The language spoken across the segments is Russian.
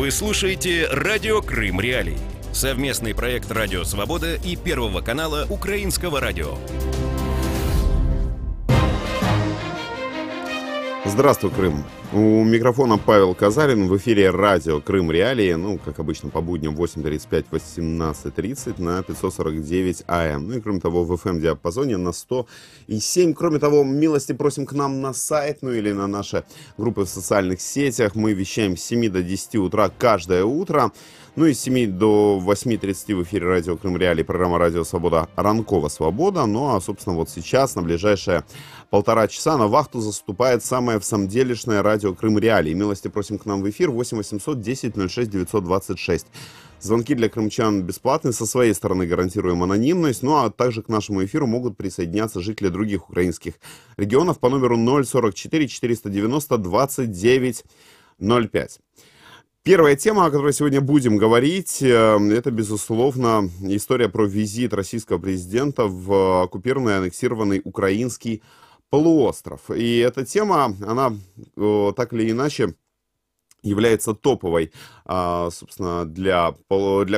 Вы слушаете «Радио Крым Реалии». Совместный проект «Радио Свобода» и Первого канала Украинского радио. Здравствуй, Крым. У микрофона Павел Казарин. В эфире радио Крым Реалии. Как обычно, по будням 8:35, 18:30 на 549 АМ. И кроме того, в FM-диапазоне на 100,7. Кроме того, милости просим к нам на сайт, или на наши группы в социальных сетях. Мы вещаем с 7 до 10 утра каждое утро. И с 7 до 8:30 в эфире радио Крым Реалии программа «Радио Свобода» «Ранкова Свобода». Собственно, вот сейчас, на ближайшие 1,5 часа на вахту заступает самое всамделишное радио Крым Реалии. Милости просим к нам в эфир 8 800 10 06 926. Звонки для крымчан бесплатные, со своей стороны гарантируем анонимность, а также к нашему эфиру могут присоединяться жители других украинских регионов по номеру 044 490 29 05. Первая тема, о которой сегодня будем говорить, это, безусловно, история про визит российского президента в оккупированный, аннексированный украинский полуостров. И эта тема, она так или иначе является топовой, собственно, для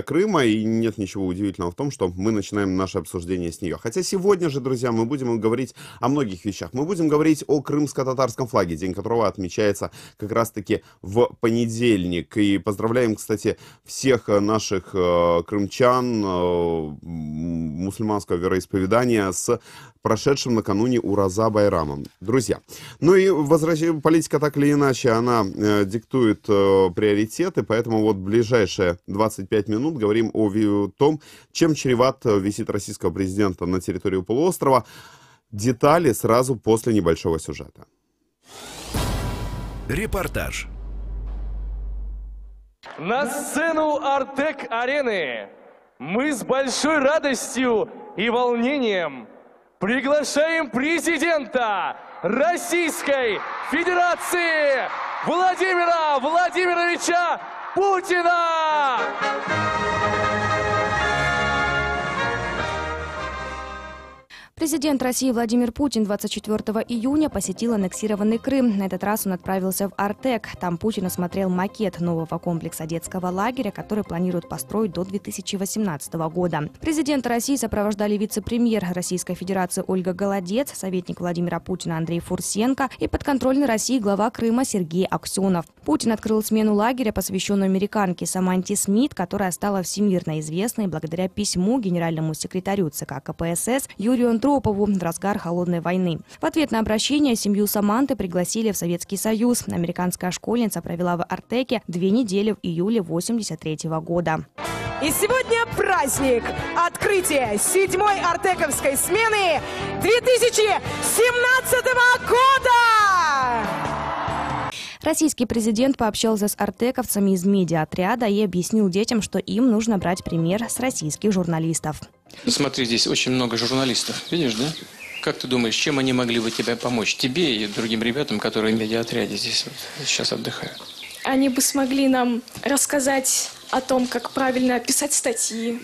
Крыма, и нет ничего удивительного в том, что мы начинаем наше обсуждение с нее. Хотя сегодня же, друзья, мы будем говорить о многих вещах. Мы будем говорить о крымско-татарском флаге, день которого отмечается как раз-таки в понедельник. И поздравляем, кстати, всех наших крымчан мусульманского вероисповедания с прошедшим накануне Ураза Байрамом. Друзья, и политика так или иначе, она диктует приоритеты, поэтому вот ближайшие 25 минут говорим о том, чем чреват визит российского президента на территорию полуострова. Детали сразу после небольшого сюжета. Репортаж. На сцену Артек-арены мы с большой радостью и волнением приглашаем президента Российской Федерации Владимира Владимировича Путина! Президент России Владимир Путин 24 июня посетил аннексированный Крым. На этот раз он отправился в Артек. Там Путин осмотрел макет нового комплекса детского лагеря, который планируют построить до 2018 года. Президента России сопровождали вице-премьер Российской Федерации Ольга Голодец, советник Владимира Путина Андрей Фурсенко и подконтрольный России глава Крыма Сергей Аксенов. Путин открыл смену лагеря, посвященную американке Саманте Смит, которая стала всемирно известной благодаря письму генеральному секретарю ЦК КПСС Юрию Андропову в разгар холодной войны. В ответ на обращение семью Саманты пригласили в Советский Союз. Американская школьница провела в Артеке 2 недели в июле 1983 года. И сегодня праздник открытия 7-й артековской смены 2017 года! Российский президент пообщался с артековцами из медиаотряда и объяснил детям, что им нужно брать пример с российских журналистов. Смотри, здесь очень много журналистов. Видишь, да? Как ты думаешь, чем они могли бы тебе помочь? Тебе и другим ребятам, которые в медиаотряде здесь сейчас отдыхают. Они бы смогли нам рассказать о том, как правильно писать статьи,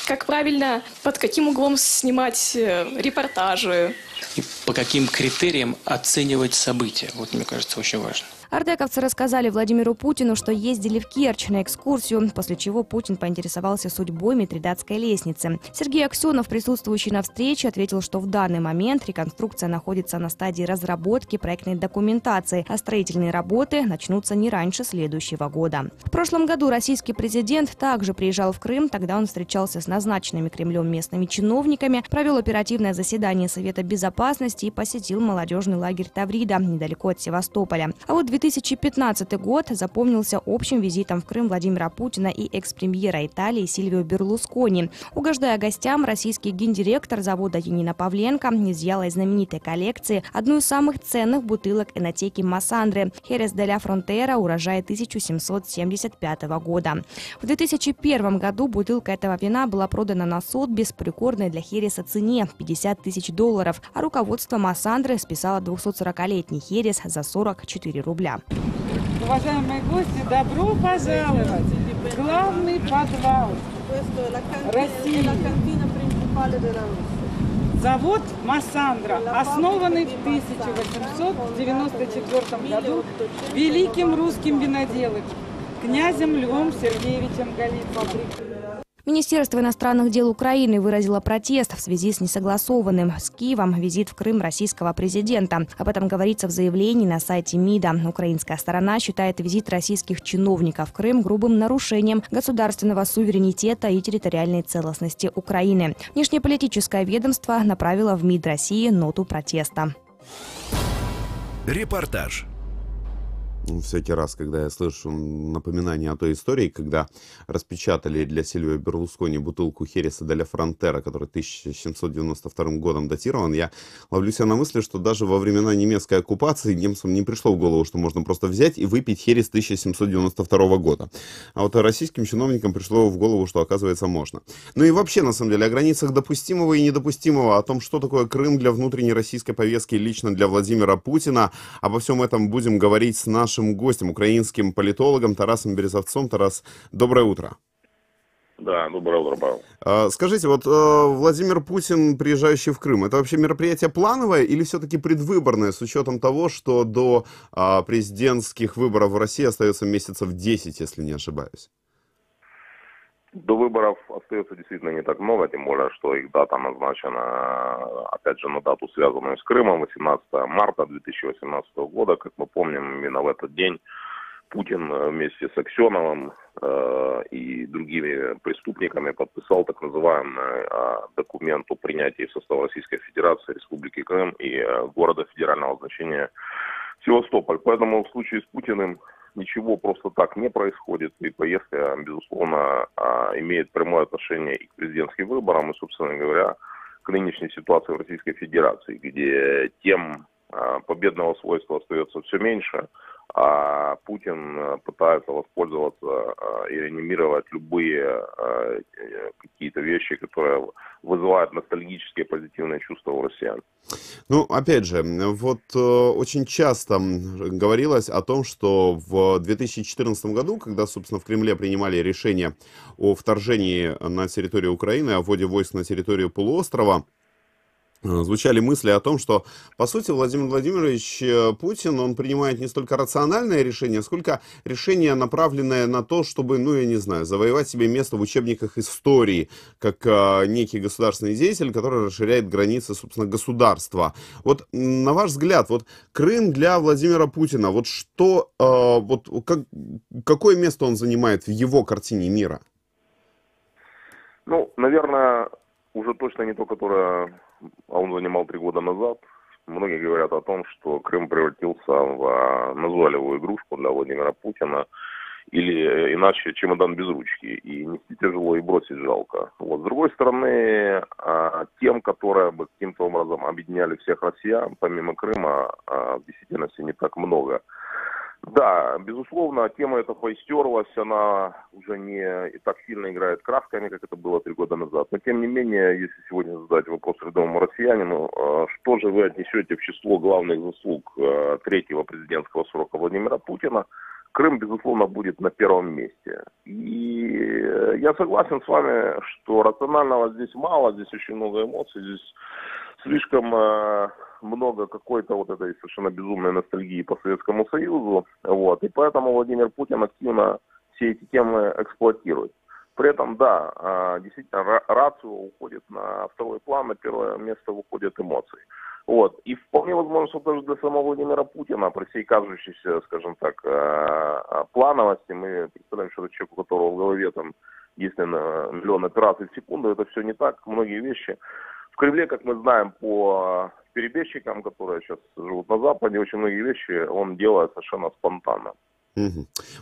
как правильно, под каким углом снимать репортажи. И по каким критериям оценивать события. Вот, мне кажется, очень важно. Артековцы рассказали Владимиру Путину, что ездили в Керчь на экскурсию, после чего Путин поинтересовался судьбой Митридатской лестницы. Сергей Аксенов, присутствующий на встрече, ответил, что в данный момент реконструкция находится на стадии разработки проектной документации, а строительные работы начнутся не раньше следующего года. В прошлом году российский президент также приезжал в Крым, тогда он встречался с назначенными Кремлем местными чиновниками, провел оперативное заседание Совета Безопасности и посетил молодежный лагерь Таврида, недалеко от Севастополя. А вот 2015 год запомнился общим визитом в Крым Владимира Путина и экс-премьера Италии Сильвио Берлускони. Угождая гостям, российский гендиректор завода Янина Павленко изъяла из знаменитой коллекции одну из самых ценных бутылок энотеки Массандры «Херес де ля Фронтера» урожая 1775 года. В 2001 году бутылка этого вина была продана на Сотбис по рекордной для Хереса цене – $50 тысяч, а руководство Массандры списало 240-летний Херес за 44 рубля. Уважаемые гости, добро пожаловать! Главный подвал России. Завод Массандра, основанный в 1894 году великим русским виноделом князем Львом Сергеевичем Галицким. Министерство иностранных дел Украины выразило протест в связи с несогласованным с Киевом визит в Крым российского президента. Об этом говорится в заявлении на сайте МИДа. Украинская сторона считает визит российских чиновников в Крым грубым нарушением государственного суверенитета и территориальной целостности Украины. Внешнеполитическое ведомство направило в МИД России ноту протеста. Репортаж. Всякий раз, когда я слышу напоминание о той истории, когда распечатали для Сильвио Берлускони бутылку Хереса де ля Фронтера, который 1792 годом датирован, я ловлю себя на мысли, что даже во времена немецкой оккупации немцам не пришло в голову, что можно просто взять и выпить Херес 1792 года. А вот российским чиновникам пришло в голову, что, оказывается, можно. Ну и вообще, на самом деле, о границах допустимого и недопустимого, о том, что такое Крым для внутренней российской повестки лично для Владимира Путина, обо всем этом будем говорить с нашим гостем, украинским политологом Тарасом Березовцом. Тарас, доброе утро. Да, доброе утро, Павел. Скажите, вот Владимир Путин, приезжающий в Крым, это вообще мероприятие плановое или все-таки предвыборное, с учетом того, что до президентских выборов в России остается месяцев 10, если не ошибаюсь? До выборов остается действительно не так много, тем более, что их дата назначена, опять же, на дату, связанную с Крымом, 18 марта 2018 года. Как мы помним, именно в этот день Путин вместе с Аксеновым и другими преступниками подписал так называемый документ о принятии в состав Российской Федерации, Республики Крым и города федерального значения Севастополь. Поэтому в случае с Путиным ничего просто так не происходит, и поездка, безусловно, имеет прямое отношение и к президентским выборам, и, собственно говоря, к нынешней ситуации в Российской Федерации, где тем победного свойства остается все меньше, а Путин пытается воспользоваться и реанимировать любые какие-то вещи, которые вызывают ностальгические позитивные чувства у россиян. Ну, опять же, вот очень часто говорилось о том, что в 2014 году, когда, собственно, в Кремле принимали решение о вторжении на территорию Украины, о вводе войск на территорию полуострова, звучали мысли о том, что, по сути, Владимир Владимирович Путин, он принимает не столько рациональное решение, сколько решение, направленное на то, чтобы, ну, я не знаю, завоевать себе место в учебниках истории, как некий государственный деятель, который расширяет границы, собственно, государства. Вот, на ваш взгляд, вот Крым для Владимира Путина, вот что, какое место он занимает в его картине мира? Ну, наверное, уже точно не то, которое он занимал 3 года назад. Многие говорят о том, что Крым превратился в назойливую игрушку для Владимира Путина, или иначе чемодан без ручки. И нести тяжело, и бросить жалко. Вот. С другой стороны, тем, которые бы каким-то образом объединяли всех россиян, помимо Крыма, в действительности не так много. Да, безусловно, тема эта поистерлась, она уже не так сильно играет красками, как это было 3 года назад. Но, тем не менее, если сегодня задать вопрос рядовому россиянину, что же вы отнесете в число главных заслуг 3-го президентского срока Владимира Путина, Крым, безусловно, будет на первом месте. И я согласен с вами, что рационального здесь мало, здесь очень много эмоций, здесь слишком много какой-то вот этой совершенно безумной ностальгии по Советскому Союзу, вот, и поэтому Владимир Путин активно все эти темы эксплуатирует. При этом, да, действительно, рацио уходит на второй план, на первое место выходят эмоции. Вот. И вполне возможно, что даже для самого Владимира Путина, при всей кажущейся, скажем так, плановости, мы представляем, что это человек, у которого в голове там есть, наверное, миллион операций в секунду, это все не так, многие вещи. В Кремле, как мы знаем по перебежчикам, которые сейчас живут на Западе, очень многие вещи он делает совершенно спонтанно.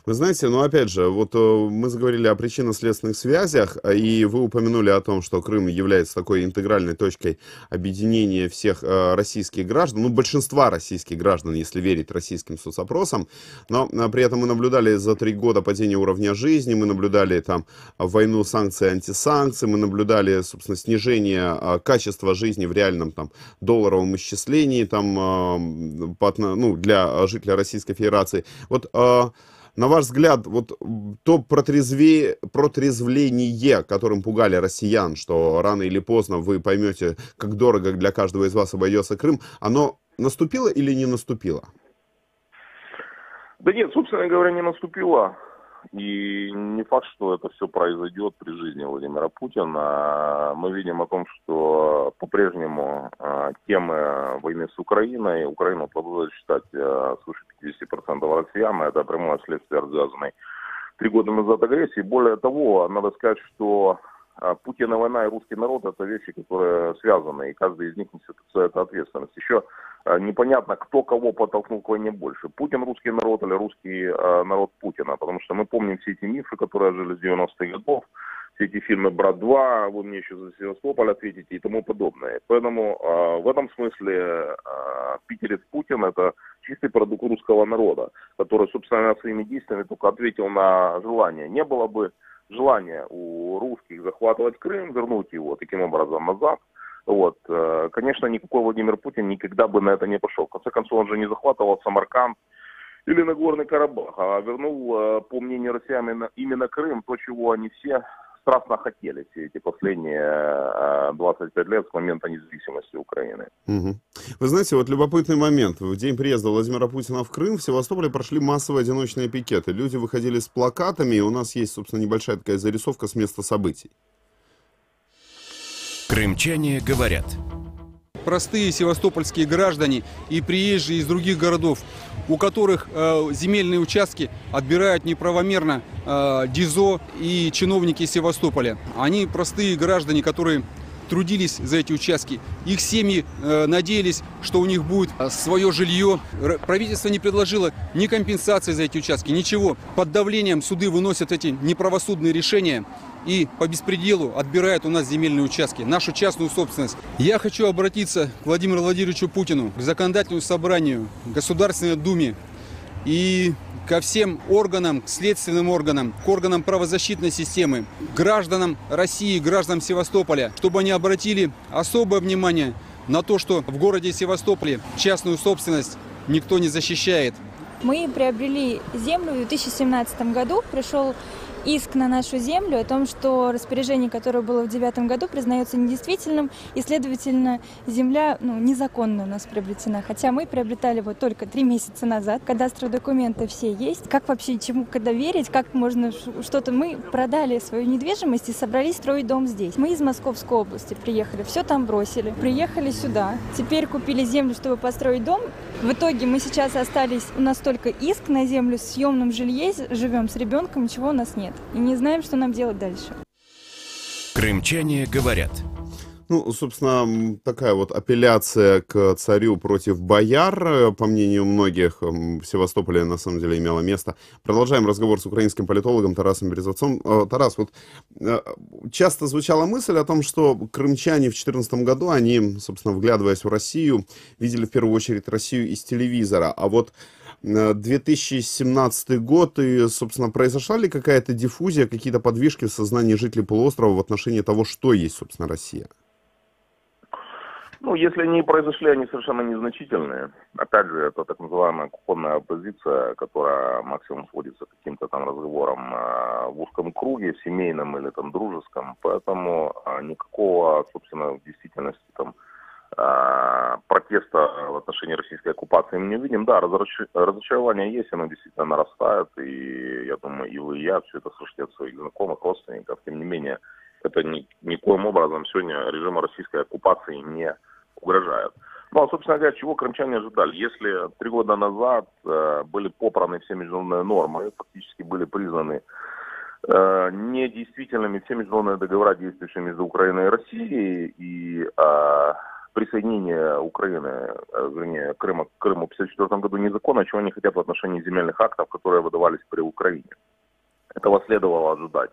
Вы знаете, ну опять же, вот мы заговорили о причинно-следственных связях, и вы упомянули о том, что Крым является такой интегральной точкой объединения всех российских граждан, ну большинства российских граждан, если верить российским соцопросам, но при этом мы наблюдали за 3 года падение уровня жизни, мы наблюдали там войну санкций, антисанкций, мы наблюдали, собственно, снижение качества жизни в реальном там долларовом исчислении там, ну, для жителя Российской Федерации. Вот на ваш взгляд, вот то протрезвление, которым пугали россиян, что рано или поздно вы поймете, как дорого для каждого из вас обойдется Крым, оно наступило или не наступило? Да нет, собственно говоря, не наступило. и не факт, что это все произойдет при жизни Владимира Путина. Мы видим о том, что по-прежнему темы войны с Украиной, Украину продолжают считать свыше 50% россиян, это прямое следствие развязанной 3 года назад агрессии. Более того, надо сказать, что Путин и война и русский народ – это вещи, которые связаны, и каждый из них несет за это ответственность. Еще непонятно, кто кого подтолкнул к войне больше. Путин русский народ или русский народ Путина. Потому что мы помним все эти мифы, которые жили с 90-х годов, все эти фильмы «Брат 2», «Вы мне еще за Севастополь ответите» и тому подобное. Поэтому в этом смысле питерец Путин – это чистый продукт русского народа, который, собственно, своими действиями только ответил на желание. Не было бы желание у русских захватывать Крым, вернуть его таким образом назад, вот, конечно, никакой Владимир Путин никогда бы на это не пошел. В конце концов, он же не захватывал Самарканд или Нагорный Карабах, а вернул, по мнению россиян, именно Крым, то, чего они все страстно хотели все эти последние 25 лет с момента независимости Украины. Угу. Вы знаете, вот любопытный момент. В день приезда Владимира Путина в Крым в Севастополе прошли массовые одиночные пикеты. Люди выходили с плакатами, и у нас есть, собственно, небольшая такая зарисовка с места событий. Крымчане говорят. Простые севастопольские граждане и приезжие из других городов, у которых земельные участки отбирают неправомерно ДИЗО и чиновники Севастополя. Они простые граждане, которые трудились за эти участки. Их семьи надеялись, что у них будет свое жилье. Правительство не предложило ни компенсации за эти участки, ничего. Под давлением суды выносят эти неправосудные решения и по беспределу отбирают у нас земельные участки, нашу частную собственность. Я хочу обратиться к Владимиру Владимировичу Путину, к Законодательному собранию, к Государственной Думе и ко всем органам, к следственным органам, к органам правозащитной системы, к гражданам России, гражданам Севастополя, чтобы они обратили особое внимание на то, что в городе Севастополе частную собственность никто не защищает. Мы приобрели землю в 2017 году, пришел иск на нашу землю о том, что распоряжение, которое было в 2009 году, признается недействительным, и, следовательно, земля незаконно у нас приобретена. Хотя мы приобретали его только 3 месяца назад. Кадастровые документы все есть. Как вообще, чему когда верить, как можно что-то... Мы продали свою недвижимость и собрались строить дом здесь. Мы из Московской области приехали, все там бросили, приехали сюда. Теперь купили землю, чтобы построить дом. В итоге мы сейчас остались, у нас только иск на землю, в съемном жилье, живем с ребенком, ничего у нас нет. И не знаем, что нам делать дальше. Крымчане говорят. Ну, собственно, такая вот апелляция к царю против бояр, по мнению многих, в Севастополе на самом деле имела место. Продолжаем разговор с украинским политологом Тарасом Березовцом. Тарас, вот часто звучала мысль о том, что крымчане в 2014 году, они, собственно, вглядываясь в Россию, видели в первую очередь Россию из телевизора. А вот 2017 год, и, собственно, произошла ли какая-то диффузия, какие-то подвижки в сознании жителей полуострова в отношении того, что есть, собственно, Россия? Ну, если они произошли, они совершенно незначительные. Опять же, это так называемая кухонная оппозиция, которая максимум сводится к каким-то там разговорам в узком круге, в семейном или там дружеском. Поэтому никакого, собственно, в действительности там протеста в отношении российской оккупации мы не увидим. Да, разочарование есть, оно действительно нарастает, и я думаю, и вы, и я все это слышите от своих знакомых, родственников. Тем не менее, это никоим образом сегодня режиму российской оккупации не угрожает. Ну, а, собственно говоря, чего крымчане ожидали? Если 3 года назад были попраны все международные нормы, фактически были признаны недействительными все международные договора, действующие между Украиной и Россией, и присоединение Украины, вернее, Крыма к Крыму в 1954 году незаконно, чего они хотят в отношении земельных актов, которые выдавались при Украине. Этого следовало ожидать.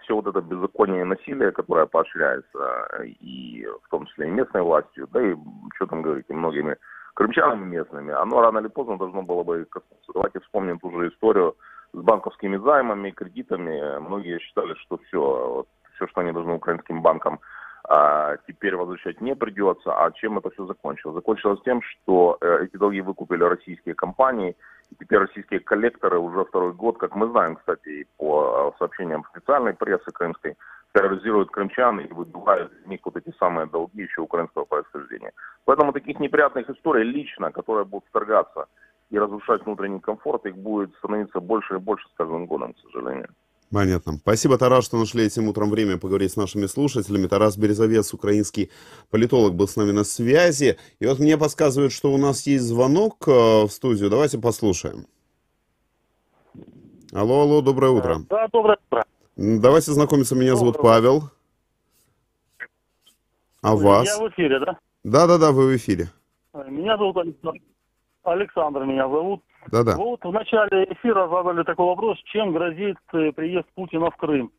Все вот это беззаконие и насилие, которое поощряется, и в том числе и местной властью, да и, что там говорить, и многими крымчанами местными, оно рано или поздно должно было бы коснуться. Давайте вспомним ту же историю с банковскими займами, кредитами. Многие считали, что все, что они должны украинским банкам, теперь возвращать не придется. А чем это все закончилось? Закончилось тем, что эти долги выкупили российские компании, и теперь российские коллекторы уже 2-й год, как мы знаем, кстати, по сообщениям официальной прессы крымской, терроризируют крымчан и выбивают из них вот эти самые долги еще украинского происхождения. Поэтому таких неприятных историй лично, которые будут вторгаться и разрушать внутренний комфорт, их будет становиться больше и больше с каждым годом, к сожалению. Понятно. Спасибо, Тарас, что нашли этим утром время поговорить с нашими слушателями. Тарас Березовец, украинский политолог, был с нами на связи. И вот мне подсказывают, что у нас есть звонок в студию. Давайте послушаем. Алло, алло, доброе утро. Да, доброе утро. Давайте знакомиться. Меня зовут Павел. А вас? Я в эфире, да? Да, вы в эфире. Меня зовут Александр, меня зовут. Да. Вот в начале эфира задали такой вопрос, чем грозит приезд Путина в Крым.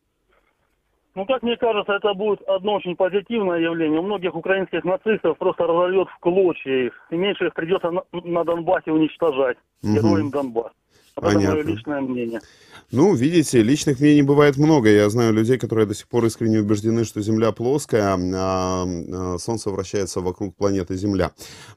Ну, как мне кажется, это будет одно очень позитивное явление. У многих украинских нацистов просто разорвет в клочья их. И меньше их придется на Донбассе уничтожать. Героям Донбасса. Это мое личное мнение. Ну, видите, личных мнений бывает много. Я знаю людей, которые до сих пор искренне убеждены, что Земля плоская, а Солнце вращается вокруг планеты Земля.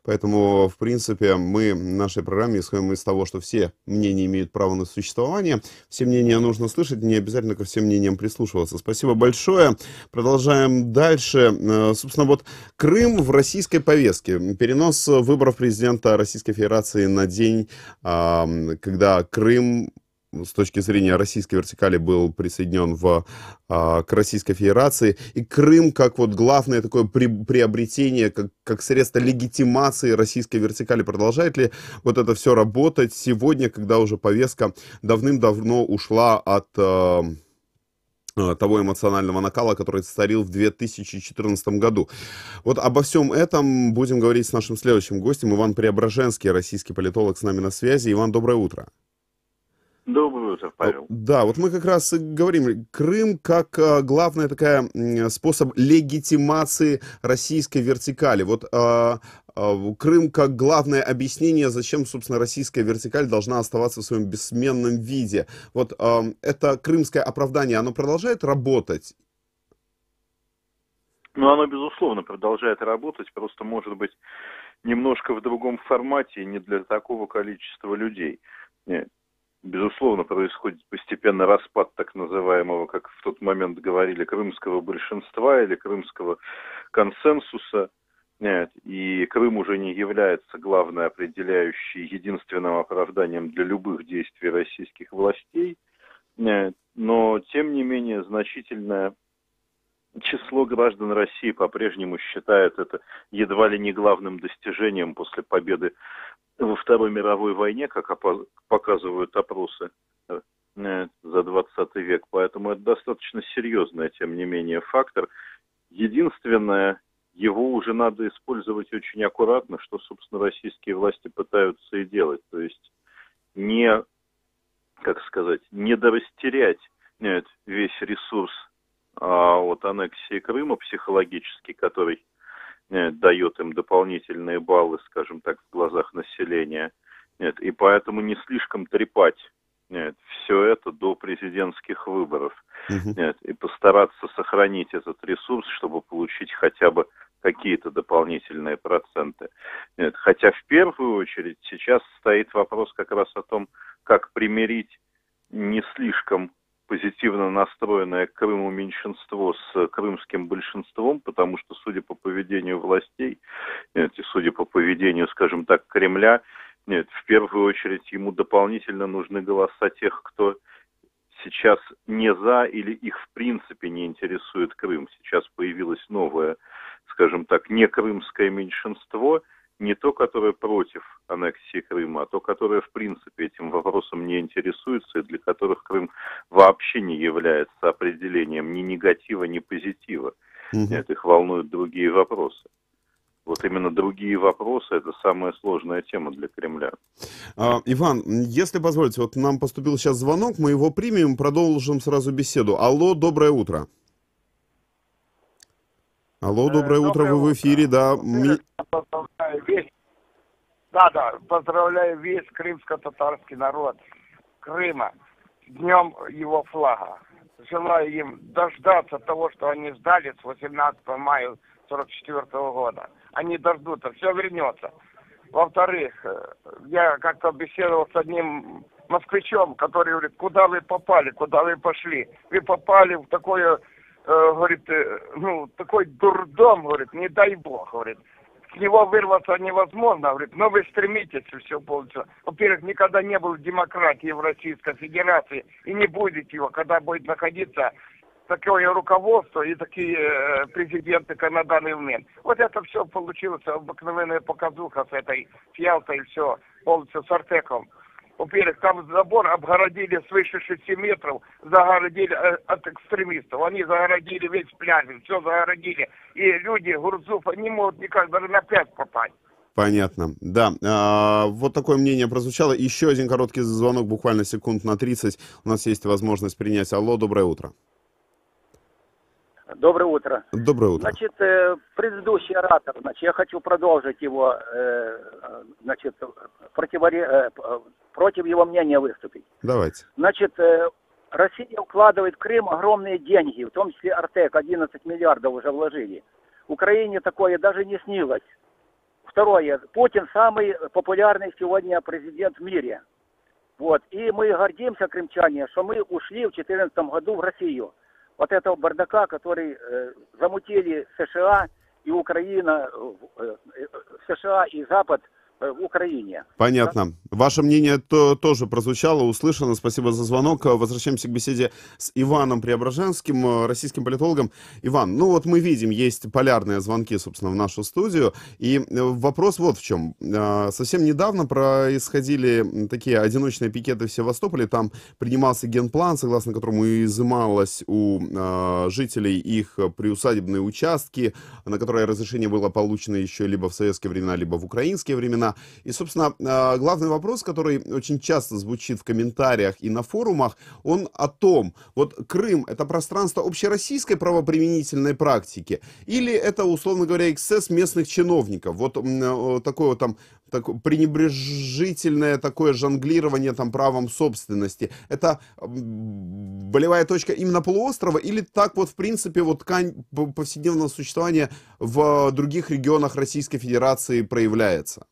Поэтому, в принципе, мы в нашей программе исходим из того, что все мнения имеют право на существование. Все мнения нужно слышать, не обязательно ко всем мнениям прислушиваться. Спасибо большое. Продолжаем дальше. Собственно, вот Крым в российской повестке. Перенос выборов президента Российской Федерации на день, когда Крым с точки зрения российской вертикали был присоединен к Российской Федерации. И Крым как вот главное такое приобретение, как средство легитимации российской вертикали. Продолжает ли вот это все работать сегодня, когда уже повестка давным-давно ушла от того эмоционального накала, который царил в 2014 году. Вот обо всем этом будем говорить с нашим следующим гостем. Иван Преображенский, российский политолог, с нами на связи. Иван, доброе утро. Доброе утро, Павел. Да, вот мы как раз и говорим, Крым как главная такая способ легитимации российской вертикали. Вот Крым как главное объяснение, зачем, собственно, российская вертикаль должна оставаться в своем бессменном виде. Вот это крымское оправдание, оно продолжает работать? Ну, оно, безусловно, продолжает работать, просто, может быть, немножко в другом формате и не для такого количества людей. Нет. Безусловно, происходит постепенно распад так называемого, как в тот момент говорили, крымского большинства или крымского консенсуса. Нет, и Крым уже не является главной определяющей, единственным оправданием для любых действий российских властей. Нет, но, тем не менее, значительное число граждан России по-прежнему считает это едва ли не главным достижением после победы во Второй мировой войне, как показывают опросы за 20 век. Поэтому это достаточно серьезный, тем не менее, фактор. Единственное, его уже надо использовать очень аккуратно, что, собственно, российские власти пытаются и делать. То есть не, как сказать, не дорастерять весь ресурс от аннексии Крыма психологический, который дает им дополнительные баллы, скажем так, в глазах населения. И поэтому не слишком трепать все это до президентских выборов. И постараться сохранить этот ресурс, чтобы получить хотя бы какие-то дополнительные проценты. Хотя в первую очередь сейчас стоит вопрос как раз о том, как примирить не слишком позитивно настроенное к Крыму меньшинство с крымским большинством, потому что, судя по поведению властей, и судя по поведению, скажем так, Кремля, в первую очередь ему дополнительно нужны голоса тех, кто сейчас не за или их в принципе не интересует Крым. Сейчас появилось новое, скажем так, не крымское меньшинство, не то, которое против аннексии Крыма, а то, которое в принципе этим вопросом не интересуется и для которых Крым вообще не является определением ни негатива, ни позитива. Нет, их волнуют другие вопросы. Вот именно другие вопросы — это самая сложная тема для Кремля. Иван, если позволите, вот нам поступил сейчас звонок, мы его примем, продолжим сразу беседу. Алло, доброе утро. Алло, доброе утро, вы в эфире, да. Поздравляю весь крымско-татарский народ Крыма с днем его флага. Желаю им дождаться того, что они ждали с 18 мая 1944 года. Они дождутся, все вернется. Во-вторых, я как-то беседовал с одним москвичом, который говорит, куда вы попали, куда вы пошли. Вы попали в такое, говорит, такой дурдом, говорит, не дай бог, говорит. с него вырваться невозможно. Говорит, но вы стремитесь, и все полностью. Во-первых, никогда не было демократии в Российской Федерации, и не будет его, когда будет находиться такое руководство и такие президенты, как на данный момент. Вот это все получилось, обыкновенная показуха с этой Ялтой, и все, полностью с Артеком. Во-первых, там забор обгородили свыше 6 метров, загородили от экстремистов. Они загородили весь пляж, все загородили. И люди, Гурзуф, не могут никак даже на пляж попасть. Понятно. Да, вот такое мнение прозвучало. Еще один короткий звонок, буквально секунд на 30. У нас есть возможность принять. Алло, доброе утро. Доброе утро. Доброе утро. Значит, предыдущий оратор, значит, я хочу продолжить его, значит, против его мнения выступить. Давайте. Значит, Россия вкладывает в Крым огромные деньги, в том числе Артек, 11 миллиардов уже вложили. Украине такое даже не снилось. Второе, Путин самый популярный сегодня президент в мире. Вот, и мы гордимся, крымчане, что мы ушли в 2014 году в Россию. Вот этого бардака, который замутили США и Украина, США и Запад в Украине. Понятно. Ваше мнение тоже прозвучало, услышано. Спасибо за звонок. Возвращаемся к беседе с Иваном Преображенским, российским политологом. Иван, ну вот мы видим, есть полярные звонки, собственно, в нашу студию. И вопрос вот в чем. Совсем недавно происходили такие одиночные пикеты в Севастополе. Там принимался генплан, согласно которому изымалось у жителей их приусадебные участки, на которые разрешение было получено еще либо в советские времена, либо в украинские времена. И, собственно, главный вопрос, который очень часто звучит в комментариях и на форумах, он о том, вот Крым — это пространство общероссийской правоприменительной практики, или это, условно говоря, эксцесс местных чиновников, вот такое вот там пренебрежительное такое жонглирование там правом собственности. Это болевая точка именно полуострова, или так вот, в принципе, вот ткань повседневного существования в других регионах Российской Федерации проявляется?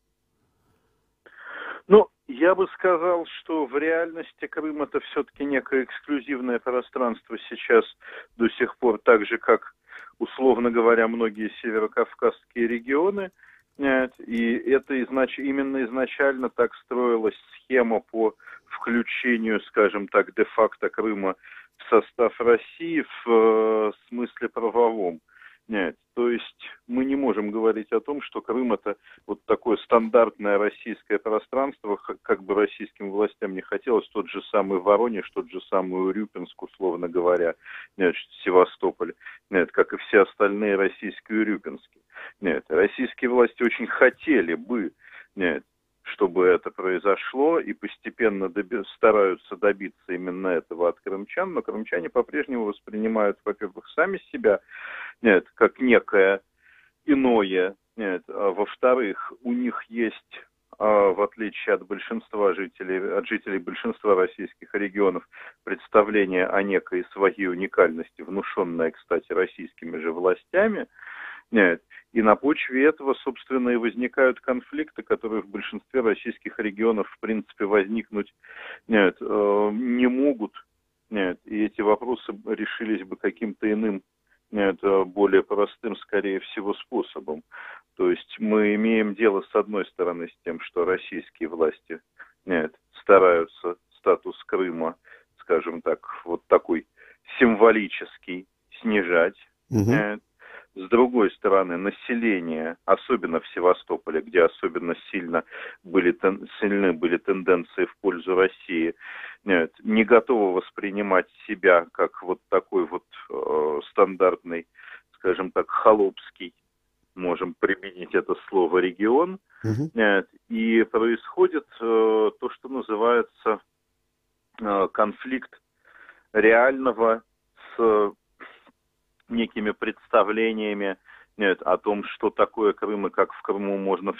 Ну, я бы сказал, что в реальности Крым — это все-таки некое эксклюзивное пространство сейчас до сих пор, так же, как, условно говоря, многие северокавказские регионы. Нет, и это именно изначально так строилась схема по включению, скажем так, де-факто Крыма в состав России в смысле правовом. Нет, то есть мы не можем говорить о том, что Крым — это вот такое стандартное российское пространство, как бы российским властям не хотелось, тот же самый Воронеж, тот же самый Урюпинск, условно говоря, нет, Севастополь, нет, как и все остальные российские Урюпински. Нет, российские власти очень хотели бы, нет, чтобы это произошло, и постепенно стараются добиться именно этого от крымчан, но крымчане по-прежнему воспринимают, во-первых, сами себя, нет, как некое иное, нет, а во-вторых, у них есть, в отличие от большинства жителей, от жителей большинства российских регионов, представление о некой своей уникальности, внушенное, кстати, российскими же властями, нет. И на почве этого, собственно, и возникают конфликты, которые в большинстве российских регионов, в принципе, возникнуть нет, не могут. Нет, и эти вопросы решились бы каким-то иным, нет, более простым, скорее всего, способом. То есть мы имеем дело, с одной стороны, с тем, что российские власти нет, стараются статус Крыма, скажем так, вот такой символический снижать. Нет. С другой стороны, население, особенно в Севастополе, где особенно сильны были тенденции в пользу России, нет, не готово воспринимать себя как вот такой вот стандартный, скажем так, холопский, можем применить это слово, регион. Нет, и происходит то, что называется конфликт реального с некими представлениями, нет, о том, что такое Крым и как в Крыму можно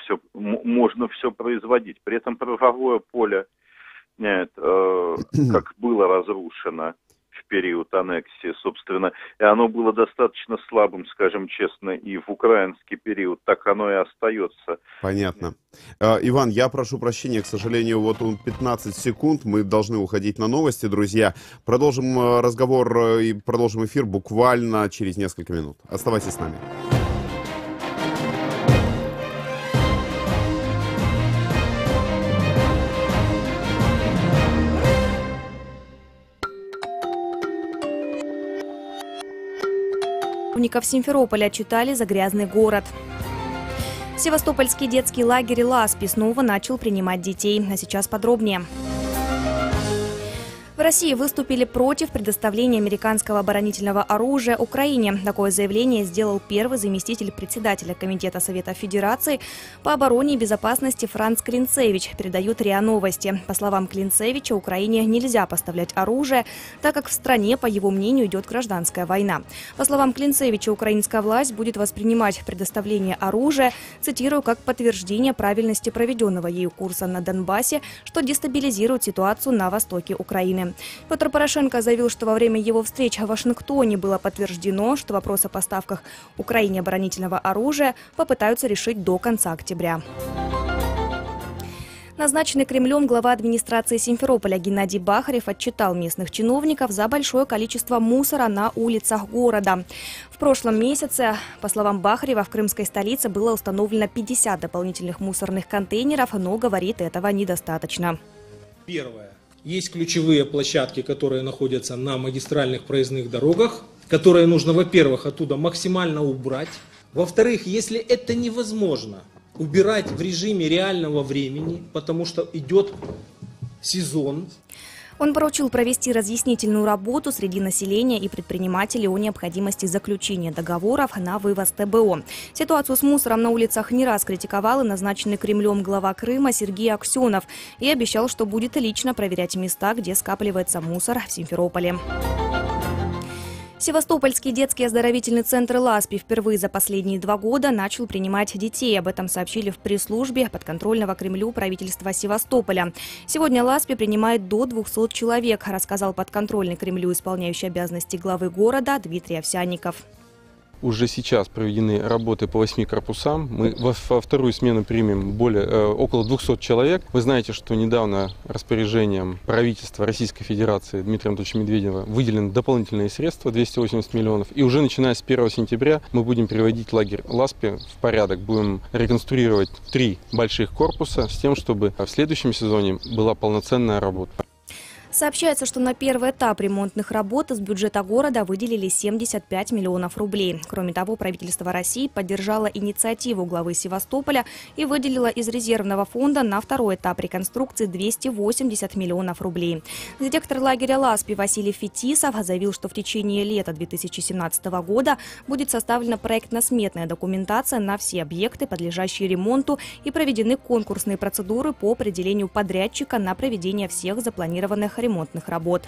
все производить. При этом правовое поле, нет, как было разрушено в период аннексии, собственно, и оно было достаточно слабым, скажем честно, и в украинский период, так оно и остается. Понятно. Иван, я прошу прощения, к сожалению, вот 15 секунд, мы должны уходить на новости, друзья. Продолжим разговор и продолжим эфир буквально через несколько минут. Оставайтесь с нами. одногруппников Симферополя отчитали за грязный город. Севастопольский детский лагерь «Ласпи» снова начал принимать детей. А сейчас подробнее. В России выступили против предоставления американского оборонительного оружия Украине. Такое заявление сделал первый заместитель председателя Комитета Совета Федерации по обороне и безопасности Франц Клинцевич, передают РИА Новости. По словам Клинцевича, Украине нельзя поставлять оружие, так как в стране, по его мнению, идет гражданская война. По словам Клинцевича, украинская власть будет воспринимать предоставление оружия, цитирую, как подтверждение правильности проведенного ею курса на Донбассе, что дестабилизирует ситуацию на востоке Украины. Петр Порошенко заявил, что во время его встреч в Вашингтоне было подтверждено, что вопрос о поставках Украине оборонительного оружия попытаются решить до конца октября. Назначенный Кремлем глава администрации Симферополя Геннадий Бахарев отчитал местных чиновников за большое количество мусора на улицах города. В прошлом месяце, по словам Бахарева, в крымской столице было установлено 50 дополнительных мусорных контейнеров, но, говорит, этого недостаточно. Первое. Есть ключевые площадки, которые находятся на магистральных проездных дорогах, которые нужно, во-первых, оттуда максимально убрать. Во-вторых, если это невозможно, убирать в режиме реального времени, потому что идет сезон. Он поручил провести разъяснительную работу среди населения и предпринимателей о необходимости заключения договоров на вывоз ТБО. Ситуацию с мусором на улицах не раз критиковал и назначенный Кремлем глава Крыма Сергей Аксенов и обещал, что будет лично проверять места, где скапливается мусор в Симферополе. Севастопольский детский оздоровительный центр «Ласпи» впервые за последние 2 года начал принимать детей. Об этом сообщили в пресс-службе подконтрольного Кремлю правительства Севастополя. Сегодня «Ласпи» принимает до 200 человек, рассказал подконтрольный Кремлю исполняющий обязанности главы города Дмитрий Овсянников. Уже сейчас проведены работы по 8 корпусам. Мы во вторую смену примем около 200 человек. Вы знаете, что недавно распоряжением правительства Российской Федерации Дмитрия Анатольевича Медведева выделены дополнительные средства, 280 миллионов. И уже начиная с 1 сентября мы будем приводить лагерь «Ласпи» в порядок. Будем реконструировать 3 больших корпуса с тем, чтобы в следующем сезоне была полноценная работа. Сообщается, что на первый этап ремонтных работ из бюджета города выделили 75 миллионов рублей. Кроме того, правительство России поддержало инициативу главы Севастополя и выделило из резервного фонда на второй этап реконструкции 280 миллионов рублей. Директор лагеря «Ласпи» Василий Фетисов заявил, что в течение лета 2017 года будет составлена проектно-сметная документация на все объекты, подлежащие ремонту, и проведены конкурсные процедуры по определению подрядчика на проведение всех запланированных ремонтных работ.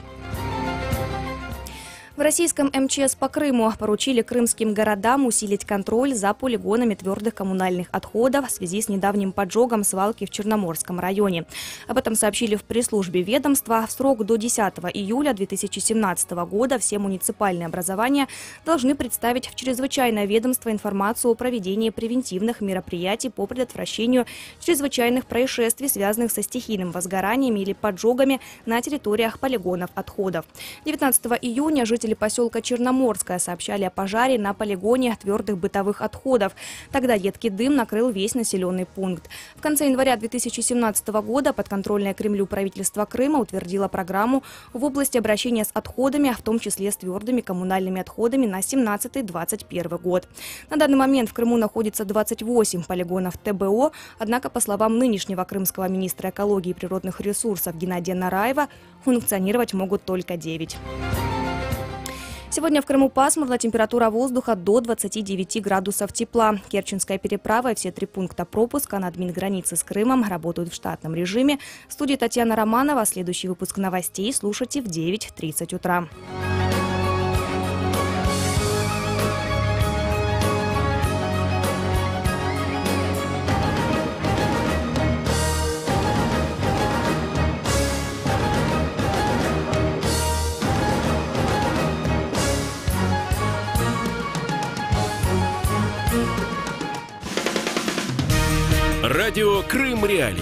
В российском МЧС по Крыму поручили крымским городам усилить контроль за полигонами твердых коммунальных отходов в связи с недавним поджогом свалки в Черноморском районе. Об этом сообщили в пресс-службе ведомства. В срок до 10 июля 2017 года все муниципальные образования должны представить в чрезвычайное ведомство информацию о проведении превентивных мероприятий по предотвращению чрезвычайных происшествий, связанных со стихийным возгоранием или поджогами на территориях полигонов отходов. 19 июня жители поселка Черноморское сообщали о пожаре на полигоне твердых бытовых отходов. Тогда едкий дым накрыл весь населенный пункт. В конце января 2017 года подконтрольное Кремлю правительство Крыма утвердило программу в области обращения с отходами, в том числе с твердыми коммунальными отходами на 2017-2021 год. На данный момент в Крыму находится 28 полигонов ТБО, однако, по словам нынешнего крымского министра экологии и природных ресурсов Геннадия Нараева, функционировать могут только 9. Сегодня в Крыму пасмурно, температура воздуха до 29 градусов тепла. Керченская переправа и все 3 пункта пропуска на админгранице с Крымом работают в штатном режиме. В студии Татьяна Романова. Следующий выпуск новостей слушайте в 9:30 утра. Радио «Крым Реалии».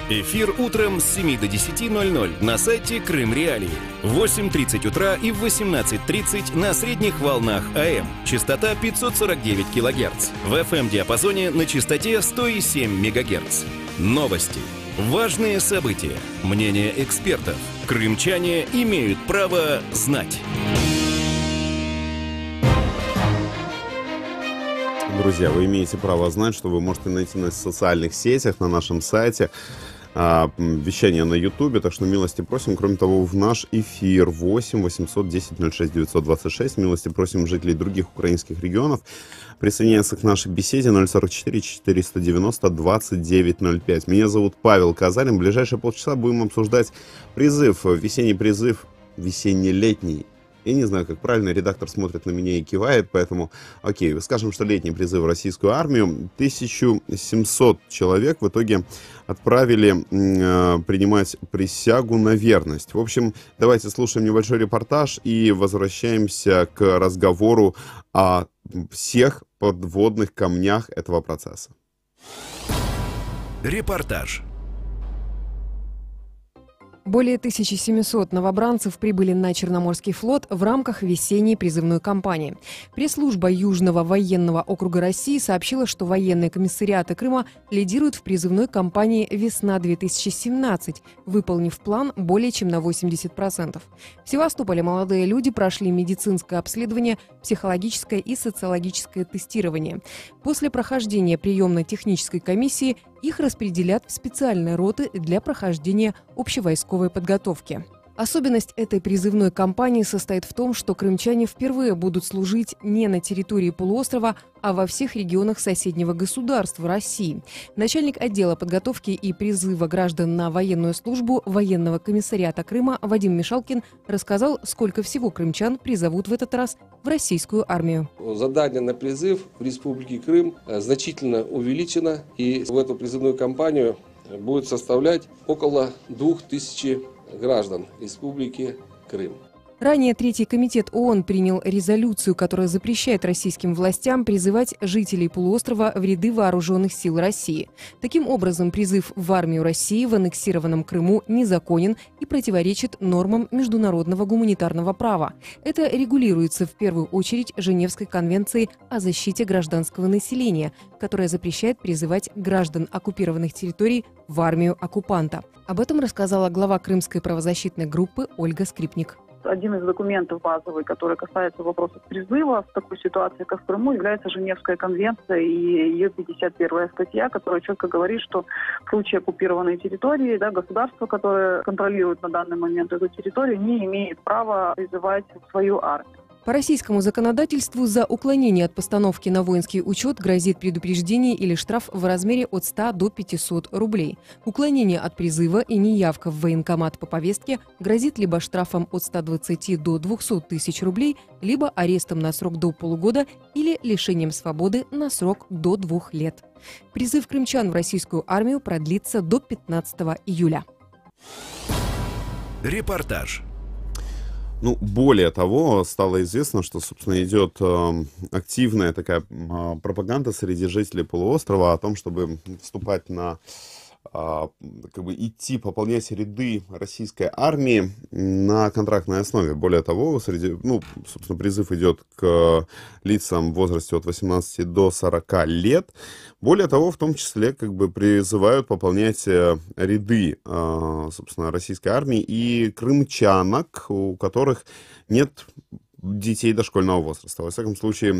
Эфир утром с 7 до 10:00 на сайте Крым Реалии. В 8:30 утра и в 18:30 на средних волнах АМ. Частота 549 кГц. В FM-диапазоне на частоте 107 МГц. Новости. Важные события. Мнения экспертов. Крымчане имеют право знать. Друзья, вы имеете право знать, что вы можете найти нас в социальных сетях, на нашем сайте, вещание на Ютубе, так что милости просим. Кроме того, в наш эфир 8 810 06 926. Милости просим жителей других украинских регионов присоединяться к нашей беседе 044 490 2905. Меня зовут Павел Казарин. В ближайшие полчаса будем обсуждать призыв, весенний призыв, весенне-летний. Я не знаю, как правильно, редактор смотрит на меня и кивает, поэтому, окей, скажем, что летний призыв в российскую армию. 1700 человек в итоге отправили принимать присягу на верность. В общем, давайте слушаем небольшой репортаж и возвращаемся к разговору о всех подводных камнях этого процесса. Репортаж. Более 1700 новобранцев прибыли на Черноморский флот в рамках весенней призывной кампании. Пресс-служба Южного военного округа России сообщила, что военные комиссариаты Крыма лидируют в призывной кампании «Весна-2017», выполнив план более чем на 80%. В Севастополе молодые люди прошли медицинское обследование, психологическое и социологическое тестирование. После прохождения приемно-технической комиссии их распределят в специальные роты для прохождения общевойсковой подготовки. Особенность этой призывной кампании состоит в том, что крымчане впервые будут служить не на территории полуострова, а во всех регионах соседнего государства России. Начальник отдела подготовки и призыва граждан на военную службу военного комиссариата Крыма Вадим Мишалкин рассказал, сколько всего крымчан призовут в этот раз в российскую армию. Задание на призыв в Республике Крым значительно увеличено, и в эту призывную кампанию будет составлять около 2000 граждан Республики Крым. Ранее Третий комитет ООН принял резолюцию, которая запрещает российским властям призывать жителей полуострова в ряды вооруженных сил России. Таким образом, призыв в армию России в аннексированном Крыму незаконен и противоречит нормам международного гуманитарного права. Это регулируется в первую очередь Женевской конвенцией о защите гражданского населения, которая запрещает призывать граждан оккупированных территорий в армию оккупанта. Об этом рассказала глава крымской правозащитной группы Ольга Скрипник. Один из документов базовый, который касается вопросов призыва в такой ситуации, как в Крыму, является Женевская конвенция и ее 51-я статья, которая четко говорит, что в случае оккупированной территории, государство, которое контролирует на данный момент эту территорию, не имеет права призывать в свою армию. По российскому законодательству за уклонение от постановки на воинский учет грозит предупреждение или штраф в размере от 100 до 500 рублей. Уклонение от призыва и неявка в военкомат по повестке грозит либо штрафом от 120 до 200 тысяч рублей, либо арестом на срок до полугода или лишением свободы на срок до 2 лет. Призыв крымчан в российскую армию продлится до 15 июля. Репортаж. Более того, стало известно, что, собственно, идет активная такая пропаганда среди жителей полуострова о том, чтобы вступать на, идти, пополнять ряды российской армии на контрактной основе. Более того, собственно, призыв идет к лицам в возрасте от 18 до 40 лет. Более того, в том числе, призывают пополнять ряды, собственно, российской армии и крымчанок, у которых нет детей дошкольного возраста. Во всяком случае,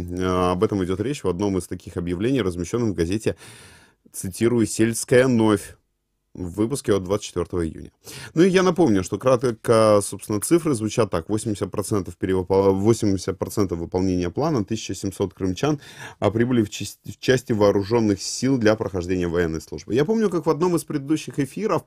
об этом идет речь в одном из таких объявлений, размещенном в газете, цитирую, «Сельская новь», в выпуске от 24 июня. И я напомню, что кратко, собственно, цифры звучат так. 80% выполнения плана, 1700 крымчан прибыли в части вооруженных сил для прохождения военной службы. Я помню, как в одном из предыдущих эфиров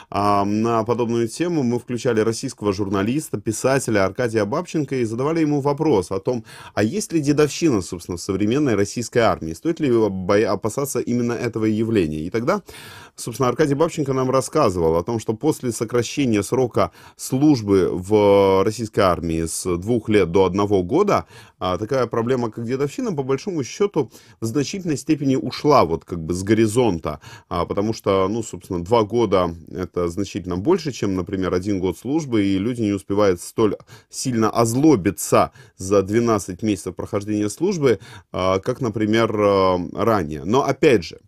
на подобную тему мы включали российского журналиста, писателя Аркадия Бабченко и задавали ему вопрос о том, а есть ли дедовщина, собственно, в современной российской армии? Стоит ли опасаться именно этого явления? И тогда, собственно, Аркадий Бабченко нам рассказывал о том, что после сокращения срока службы в российской армии с 2 лет до 1 года, такая проблема, как дедовщина, по большому счету, в значительной степени ушла с горизонта, потому что, собственно, 2 года это значительно больше, чем, например, 1 год службы, и люди не успевают столь сильно озлобиться за 12 месяцев прохождения службы, как, например, ранее. Но, опять же,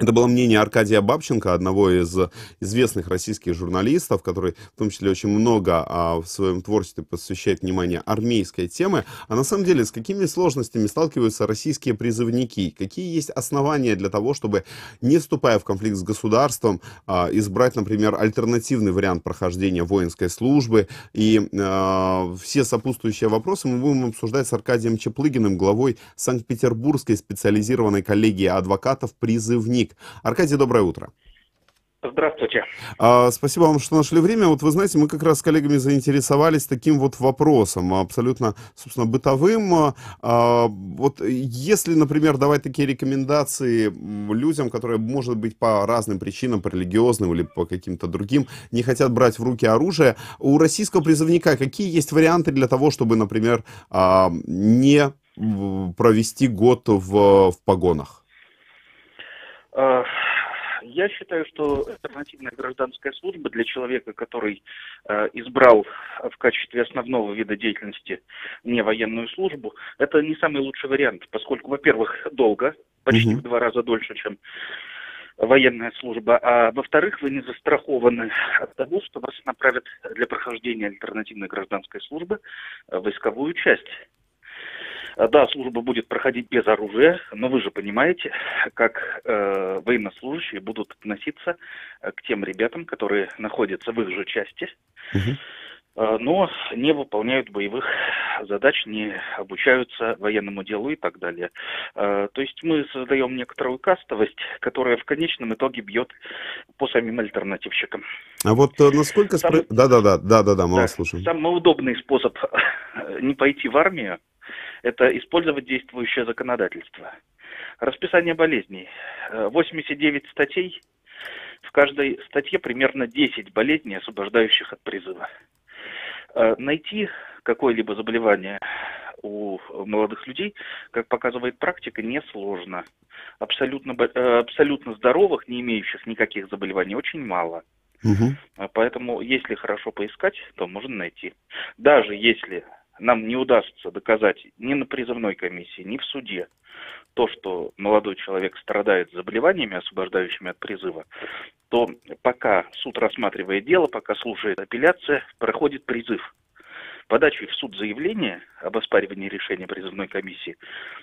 Это было мнение Аркадия Бабченко, одного из известных российских журналистов, который в том числе очень много в своем творчестве посвящает внимание армейской теме. А на самом деле, с какими сложностями сталкиваются российские призывники? Какие есть основания для того, чтобы, не вступая в конфликт с государством, избрать, например, альтернативный вариант прохождения воинской службы? И все сопутствующие вопросы мы будем обсуждать с Аркадием Чаплыгиным, главой Санкт-Петербургской специализированной коллегии адвокатов «Призывник». Аркадий, доброе утро. Здравствуйте. Спасибо вам, что нашли время. Вот вы знаете, мы как раз с коллегами заинтересовались таким вот вопросом, абсолютно, собственно, бытовым. Вот если, например, давать такие рекомендации людям, которые, может быть, по разным причинам, по религиозным или по каким-то другим, не хотят брать в руки оружие, у российского призывника какие есть варианты для того, чтобы, например, не провести год в погонах? Я считаю, что альтернативная гражданская служба для человека, который избрал в качестве основного вида деятельности не военную службу, это не самый лучший вариант, поскольку, во-первых, долго, почти в 2 раза дольше, чем военная служба, а во-вторых, вы не застрахованы от того, что вас направят для прохождения альтернативной гражданской службы в войсковую часть. Да, служба будет проходить без оружия, но вы же понимаете, как военнослужащие будут относиться к тем ребятам, которые находятся в их же части, но не выполняют боевых задач, не обучаются военному делу и так далее. То есть мы создаем некоторую кастовость, которая в конечном итоге бьет по самим альтернативщикам. А вот насколько... Да, мы вас слушаем. Самый удобный способ не пойти в армию — это использовать действующее законодательство. Расписание болезней. 89 статей. В каждой статье примерно 10 болезней, освобождающих от призыва. Найти какое-либо заболевание у молодых людей, как показывает практика, несложно. Абсолютно здоровых, не имеющих никаких заболеваний, очень мало. Поэтому, если хорошо поискать, то можно найти. Даже если нам не удастся доказать ни на призывной комиссии, ни в суде то, что молодой человек страдает заболеваниями, освобождающими от призыва, то пока суд рассматривает дело, пока слушает апелляция, проходит призыв. Подачей в суд заявления об оспаривании решения призывной комиссии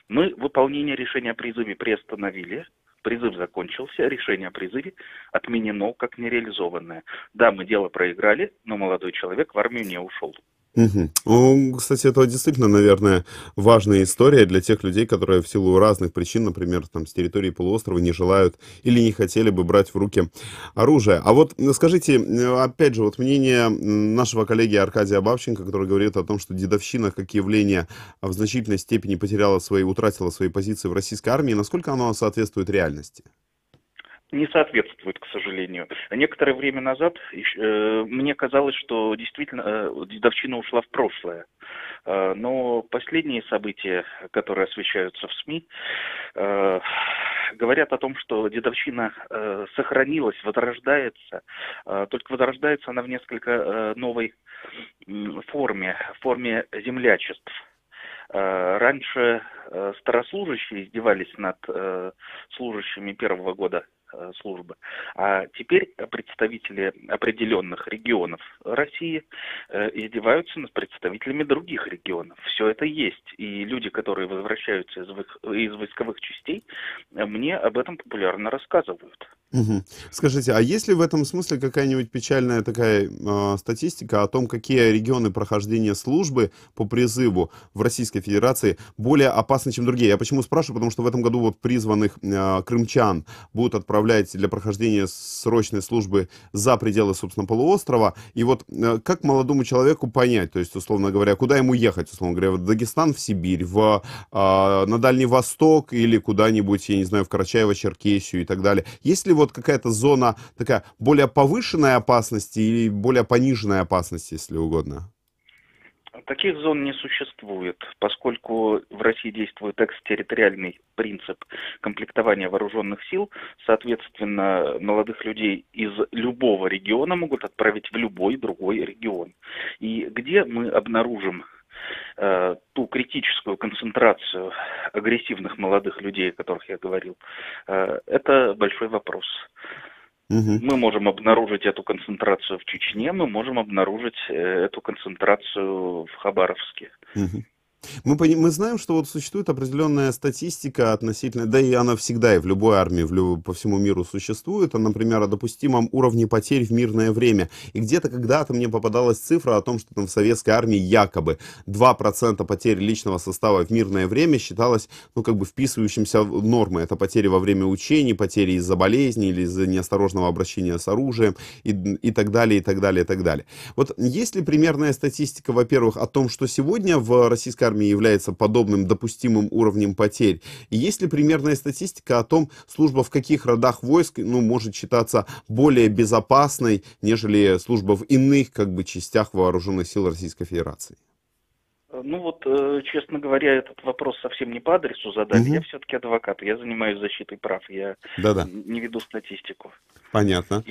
мы выполнение решения о призыве приостановили, призыв закончился, решение о призыве отменено как нереализованное. Да, мы дело проиграли, но молодой человек в армию не ушел. Ну, кстати, это действительно, наверное, важная история для тех людей, которые в силу разных причин, например, там, с территории полуострова не желают или не хотели бы брать в руки оружие. А вот скажите, опять же, вот мнение нашего коллеги Аркадия Бабченко, который говорит о том, что дедовщина как явление в значительной степени утратила свои позиции в российской армии, насколько оно соответствует реальности? Не соответствует, к сожалению. Некоторое время назад мне казалось, что действительно дедовщина ушла в прошлое. Но последние события, которые освещаются в СМИ, говорят о том, что дедовщина сохранилась, возрождается. Только возрождается она в несколько новой форме землячеств. Раньше старослужащие издевались над служащими первого года службы. А теперь представители определенных регионов России издеваются над представителями других регионов. Все это есть. И люди, которые возвращаются из войсковых частей, мне об этом популярно рассказывают. Скажите, а есть ли в этом смысле какая-нибудь печальная такая статистика о том, какие регионы прохождения службы по призыву в Российской Федерации более опасны, чем другие? Я почему спрашиваю? Потому что в этом году вот призванных крымчан будут отправлять для прохождения срочной службы за пределы, собственно, полуострова. И вот как молодому человеку понять, то есть, условно говоря, куда ему ехать, условно говоря, в Дагестан, в Сибирь, на Дальний Восток или куда-нибудь, я не знаю, в Карачаево-Черкесию и так далее? Есть ли вот какая-то зона такая более повышенной опасности или более пониженной опасности, если угодно? Таких зон не существует, поскольку в России действует экстерриториальный принцип комплектования вооруженных сил. Соответственно, молодых людей из любого региона могут отправить в любой другой регион. И где мы обнаружим ту критическую концентрацию агрессивных молодых людей, о которых я говорил, это большой вопрос. Мы можем обнаружить эту концентрацию в Чечне, мы можем обнаружить эту концентрацию в Хабаровске. Мы знаем, что вот существует определенная статистика относительно, да и она всегда и в любой армии, по всему миру существует, например, о допустимом уровне потерь в мирное время. И где-то когда-то мне попадалась цифра о том, что там в советской армии якобы 2% потерь личного состава в мирное время считалось, ну, как бы вписывающимся в нормы. Это потери во время учений, потери из-за болезней или из-за неосторожного обращения с оружием и так далее, и так далее, и так далее. Вот есть ли примерная статистика, во-первых, о том, что сегодня в российской армии является подобным допустимым уровнем потерь? И есть ли примерная статистика о том, служба в каких родах войск, ну, может считаться более безопасной, нежели служба в иных, как бы, частях вооруженных сил Российской Федерации? Ну вот, честно говоря, этот вопрос совсем не по адресу задали. Я все-таки адвокат, я занимаюсь защитой прав, я не веду статистику. Понятно.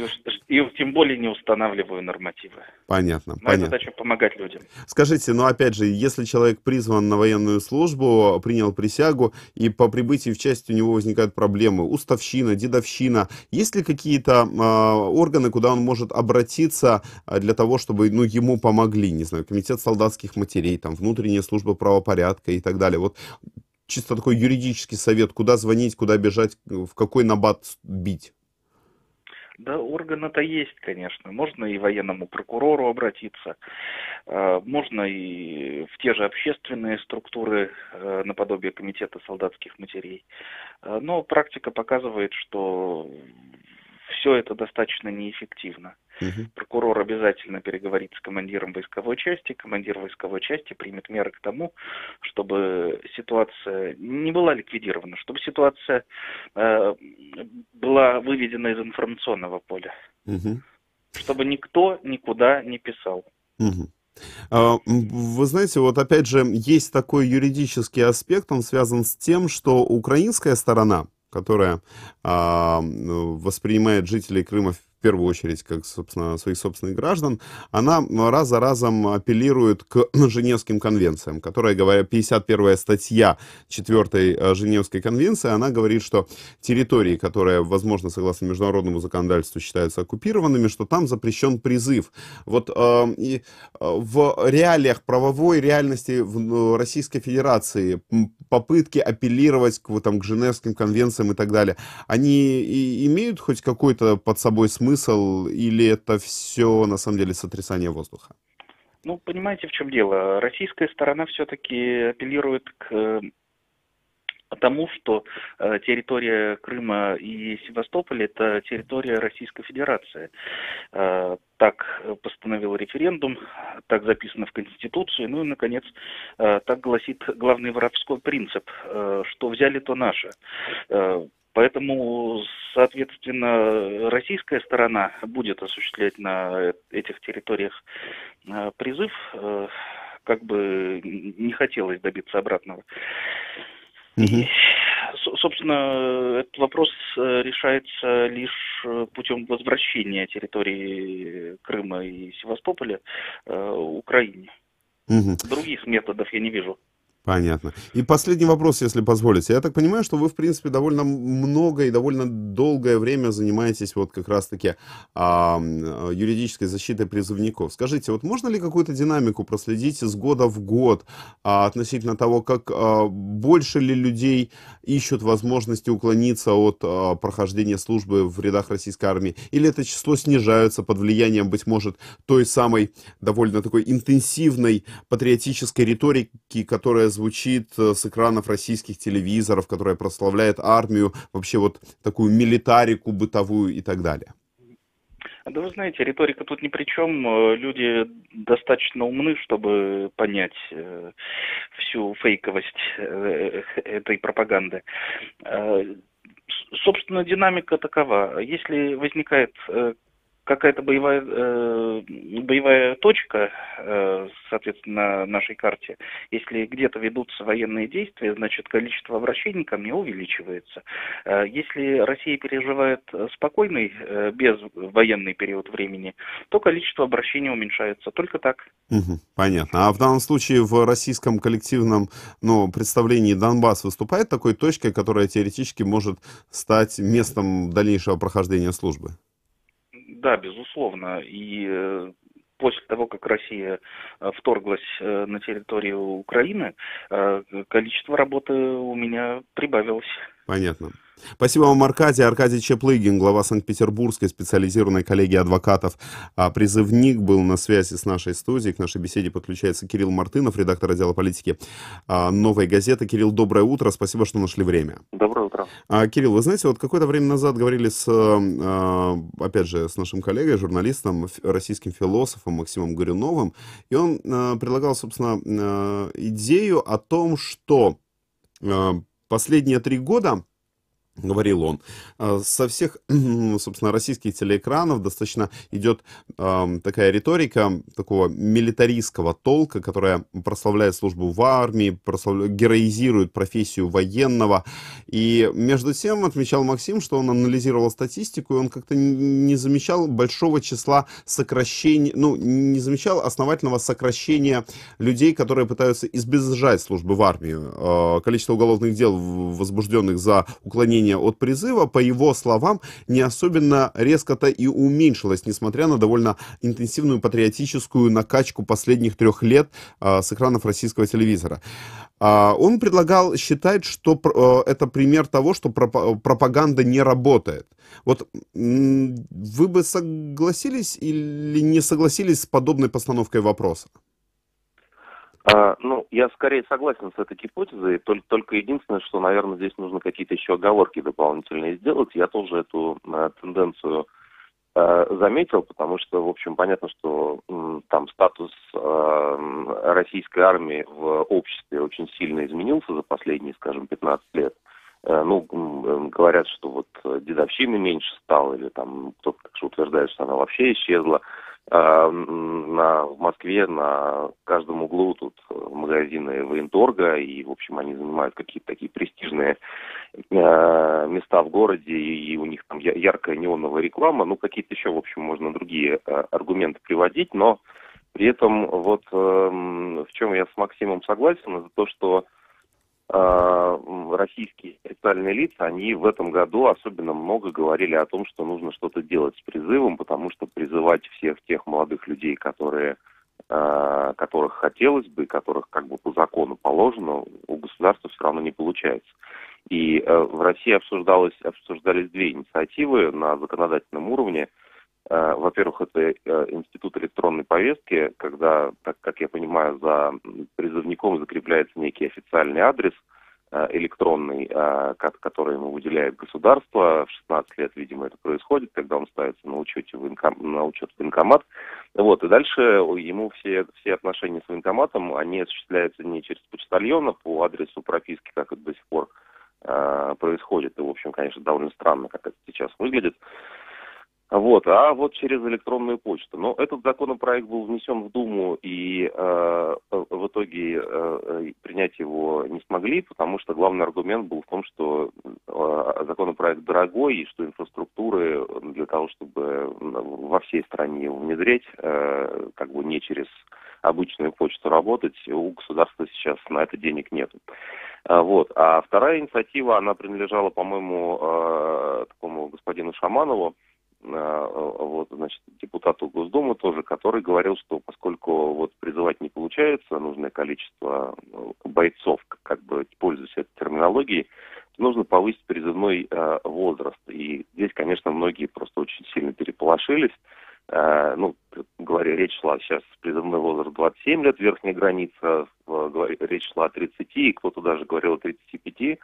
И тем более не устанавливаю нормативы. Понятно. Моя задача помогать людям. Скажите, ну опять же, если человек призван на военную службу, принял присягу, и по прибытии в часть у него возникают проблемы, уставщина, дедовщина, есть ли какие-то органы, куда он может обратиться для того, чтобы, ну, ему помогли, не знаю, комитет солдатских матерей, там, внутренняя служба правопорядка и так далее? Вот чисто такой юридический совет, куда звонить, куда бежать, в какой набат бить? Да, органы-то есть, конечно. Можно и военному прокурору обратиться, можно и в те же общественные структуры, наподобие комитета солдатских матерей. Но практика показывает, что все это достаточно неэффективно. Прокурор обязательно переговорит с командиром войсковой части, командир войсковой части примет меры к тому, чтобы ситуация не была ликвидирована, чтобы ситуация была выведена из информационного поля, чтобы никто никуда не писал. Вы знаете, вот опять же, есть такой юридический аспект, он связан с тем, что украинская сторона, которая воспринимает жителей Крыма в первую очередь как, собственно, своих собственных граждан, она раз за разом апеллирует к Женевским конвенциям, которая, говоря, 51-я статья 4-й Женевской конвенции, она говорит, что территории, которые, возможно, согласно международному законодательству считаются оккупированными, что там запрещен призыв. Вот и в реалиях, правовой реальности в Российской Федерации попытки апеллировать к Женевским конвенциям и так далее, они имеют хоть какой-то под собой смысл, или это все на самом деле сотрясание воздуха? Ну, понимаете, в чем дело? Российская сторона все-таки апеллирует к тому, что территория Крыма и Севастополя – это территория Российской Федерации. Так постановил референдум, так записано в Конституции, ну и, наконец, так гласит главный воровской принцип, что взяли, то наше. Поэтому, соответственно, российская сторона будет осуществлять на этих территориях призыв, как бы не хотелось добиться обратного. И, собственно, этот вопрос решается лишь путем возвращения территории Крыма и Севастополя Украине. Других методов я не вижу. Понятно. И последний вопрос, если позволите. Я так понимаю, что вы, в принципе, довольно много и довольно долгое время занимаетесь вот как раз-таки юридической защитой призывников. Скажите, вот можно ли какую-то динамику проследить из года в год относительно того, как больше ли людей ищут возможности уклониться от прохождения службы в рядах российской армии? Или это число снижается под влиянием, быть может, той самой довольно такой интенсивной патриотической риторики, которая звучит с экранов российских телевизоров, которая прославляет армию, вообще вот такую милитарику бытовую и так далее? Да вы знаете, риторика тут ни при чем. Люди достаточно умны, чтобы понять всю фейковость этой пропаганды. Собственно, динамика такова. Если возникает какая-то боевая точка, соответственно, на нашей карте. Если где-то ведутся военные действия, значит, количество обращений ко мне увеличивается. Если Россия переживает спокойный, безвоенный период времени, то количество обращений уменьшается. Только так. Понятно. А в данном случае в российском коллективном представлении Донбасс выступает такой точкой, которая теоретически может стать местом дальнейшего прохождения службы? Да, безусловно. И после того, как Россия вторглась на территорию Украины, количество работы у меня прибавилось. Понятно. Спасибо вам, Аркадий. Аркадий Чаплыгин, глава Санкт-Петербургской специализированной коллегии адвокатов, призывник, был на связи с нашей студией. К нашей беседе подключается Кирилл Мартынов, редактор отдела политики «Новой газеты». Кирилл, доброе утро. Спасибо, что нашли время. Доброе утро. Кирилл, вы знаете, вот какое-то время назад говорили опять же, с нашим коллегой, журналистом, российским философом Максимом Горюновым, и он предлагал, собственно, идею о том, что последние 3 года, говорил он, со всех, собственно, российских телеэкранов достаточно идет такая риторика такого милитаристского толка, которая прославляет службу в армии, героизирует профессию военного. И между тем, отмечал Максим, что он анализировал статистику, и он как-то не замечал большого числа сокращений, не замечал основательного сокращения людей, которые пытаются избежать службы в армии. Количество уголовных дел, возбужденных за уклонение от призыва, по его словам, не особенно резко-то и уменьшилось, несмотря на довольно интенсивную патриотическую накачку последних 3 лет с экранов российского телевизора. Он предлагал считать, что это пример того, что пропаганда не работает. Вот вы бы согласились или не согласились с подобной постановкой вопроса? Я скорее согласен с этой гипотезой, только единственное, что, наверное, здесь нужно какие-то еще оговорки дополнительные сделать. Я тоже эту тенденцию заметил, потому что, в общем, понятно, что там статус российской армии в обществе очень сильно изменился за последние, скажем, 15 лет. Говорят, что вот дедовщины меньше стало, или там кто-то утверждает, что она вообще исчезла. В Москве на каждом углу тут магазины военторга, и, в общем, они занимают какие-то такие престижные места в городе, и у них там яркая неоновая реклама, какие-то еще, в общем, можно другие аргументы приводить, но при этом вот в чем я с Максимом согласен, это то, что российские официальные лица, они в этом году особенно много говорили о том, что нужно что-то делать с призывом, потому что призывать всех тех молодых людей, которых хотелось бы, которых как бы по закону положено, у государства все равно не получается. И в России обсуждались 2 инициативы на законодательном уровне. Во-первых, это институт электронной повестки, когда, как я понимаю, за призывником закрепляется некий официальный адрес электронный, который ему выделяет государство. В 16 лет, видимо, это происходит, когда он ставится на учет в военкомат. Вот, и дальше ему все отношения с военкоматом, они осуществляются не через почтальона по адресу прописки, как это до сих пор происходит. И, в общем, конечно, довольно странно, как это сейчас выглядит. А вот через электронную почту. Но этот законопроект был внесен в Думу, и в итоге принять его не смогли, потому что главный аргумент был в том, что законопроект дорогой, и что инфраструктуры для того, чтобы во всей стране его внедрять, как бы не через обычную почту работать, у государства сейчас на это денег нет. А вторая инициатива, она принадлежала, по-моему, такому господину Шаманову, депутату Госдумы тоже, который говорил, что поскольку призывать не получается нужное количество бойцов, как бы пользуясь этой терминологией, то нужно повысить призывной возраст. И здесь, конечно, многие просто очень сильно переполошились. Речь шла сейчас призывной возраст 27 лет, верхняя граница, речь шла о 30, и кто-то даже говорил о 35.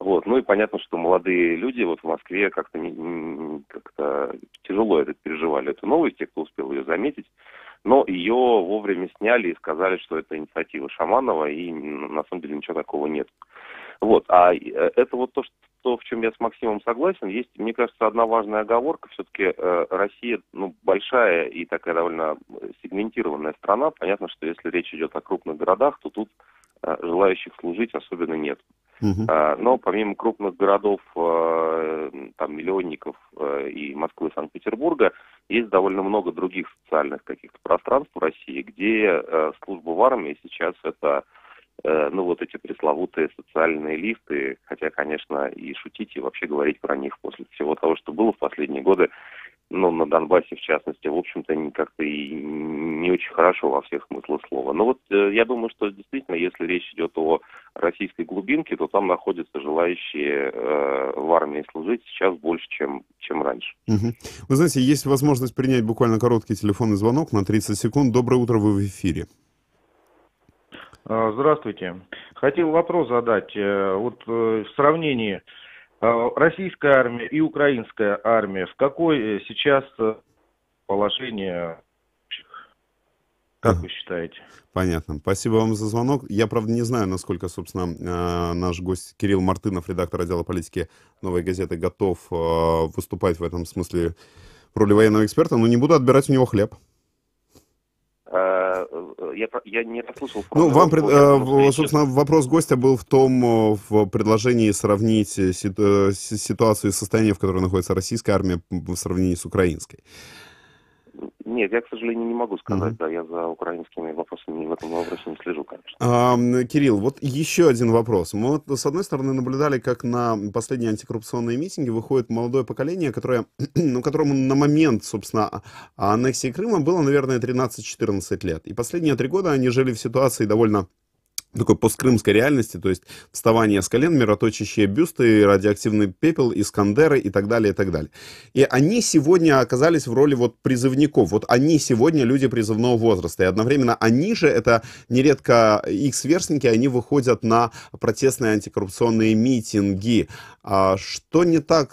И понятно, что молодые люди в Москве как-то тяжело переживали эту новость, те, кто успел ее заметить, но ее вовремя сняли и сказали, что это инициатива Шаманова, и на самом деле ничего такого нет. А это то, что, в чем я с Максимом согласен, есть, мне кажется, одна важная оговорка. Все-таки Россия, большая и такая довольно сегментированная страна. Понятно, что если речь идет о крупных городах, то тут желающих служить особенно нет. Но помимо крупных городов, там, миллионников и Москвы, Санкт-Петербурга, есть довольно много других социальных каких-то пространств в России, где служба в армии сейчас это, вот эти пресловутые социальные лифты, хотя, конечно, и шутить, и вообще говорить про них после всего того, что было в последние годы, на Донбассе, в частности, в общем-то, как-то и не очень хорошо во всех смыслах слова. Но я думаю, что действительно, если речь идет о российской глубинке, то там находятся желающие в армии служить сейчас больше, чем раньше. Вы знаете, есть возможность принять буквально короткий телефонный звонок на 30 секунд. Доброе утро, вы в эфире. Здравствуйте. Хотел вопрос задать. В сравнении российская армия и украинская армия, в какое сейчас положение, как вы считаете? Понятно. Спасибо вам за звонок. Я, правда, не знаю, насколько, собственно, наш гость Кирилл Мартынов, редактор отдела политики «Новой газеты», готов выступать в этом смысле в роли военного эксперта, но не буду отбирать у него хлеб. Я не расслышал. Собственно, вопрос гостя был в предложении сравнить ситуацию и состояние, в котором находится российская армия, в сравнении с украинской. Нет, я, к сожалению, не могу сказать, я за украинскими вопросами в этом вопросе не слежу, конечно. Кирилл, еще один вопрос. Мы с одной стороны наблюдали, как на последние антикоррупционные митинги выходит молодое поколение, которому на момент, собственно, аннексии Крыма было, наверное, 13-14 лет. И последние 3 года они жили в ситуации довольно такой посткрымской реальности, то есть вставание с колен, мироточащие бюсты, радиоактивный пепел, искандеры и так далее, и так далее. И они сегодня оказались в роли призывников. Они сегодня люди призывного возраста. И одновременно они же, это нередко их сверстники, они выходят на протестные антикоррупционные митинги. Что не так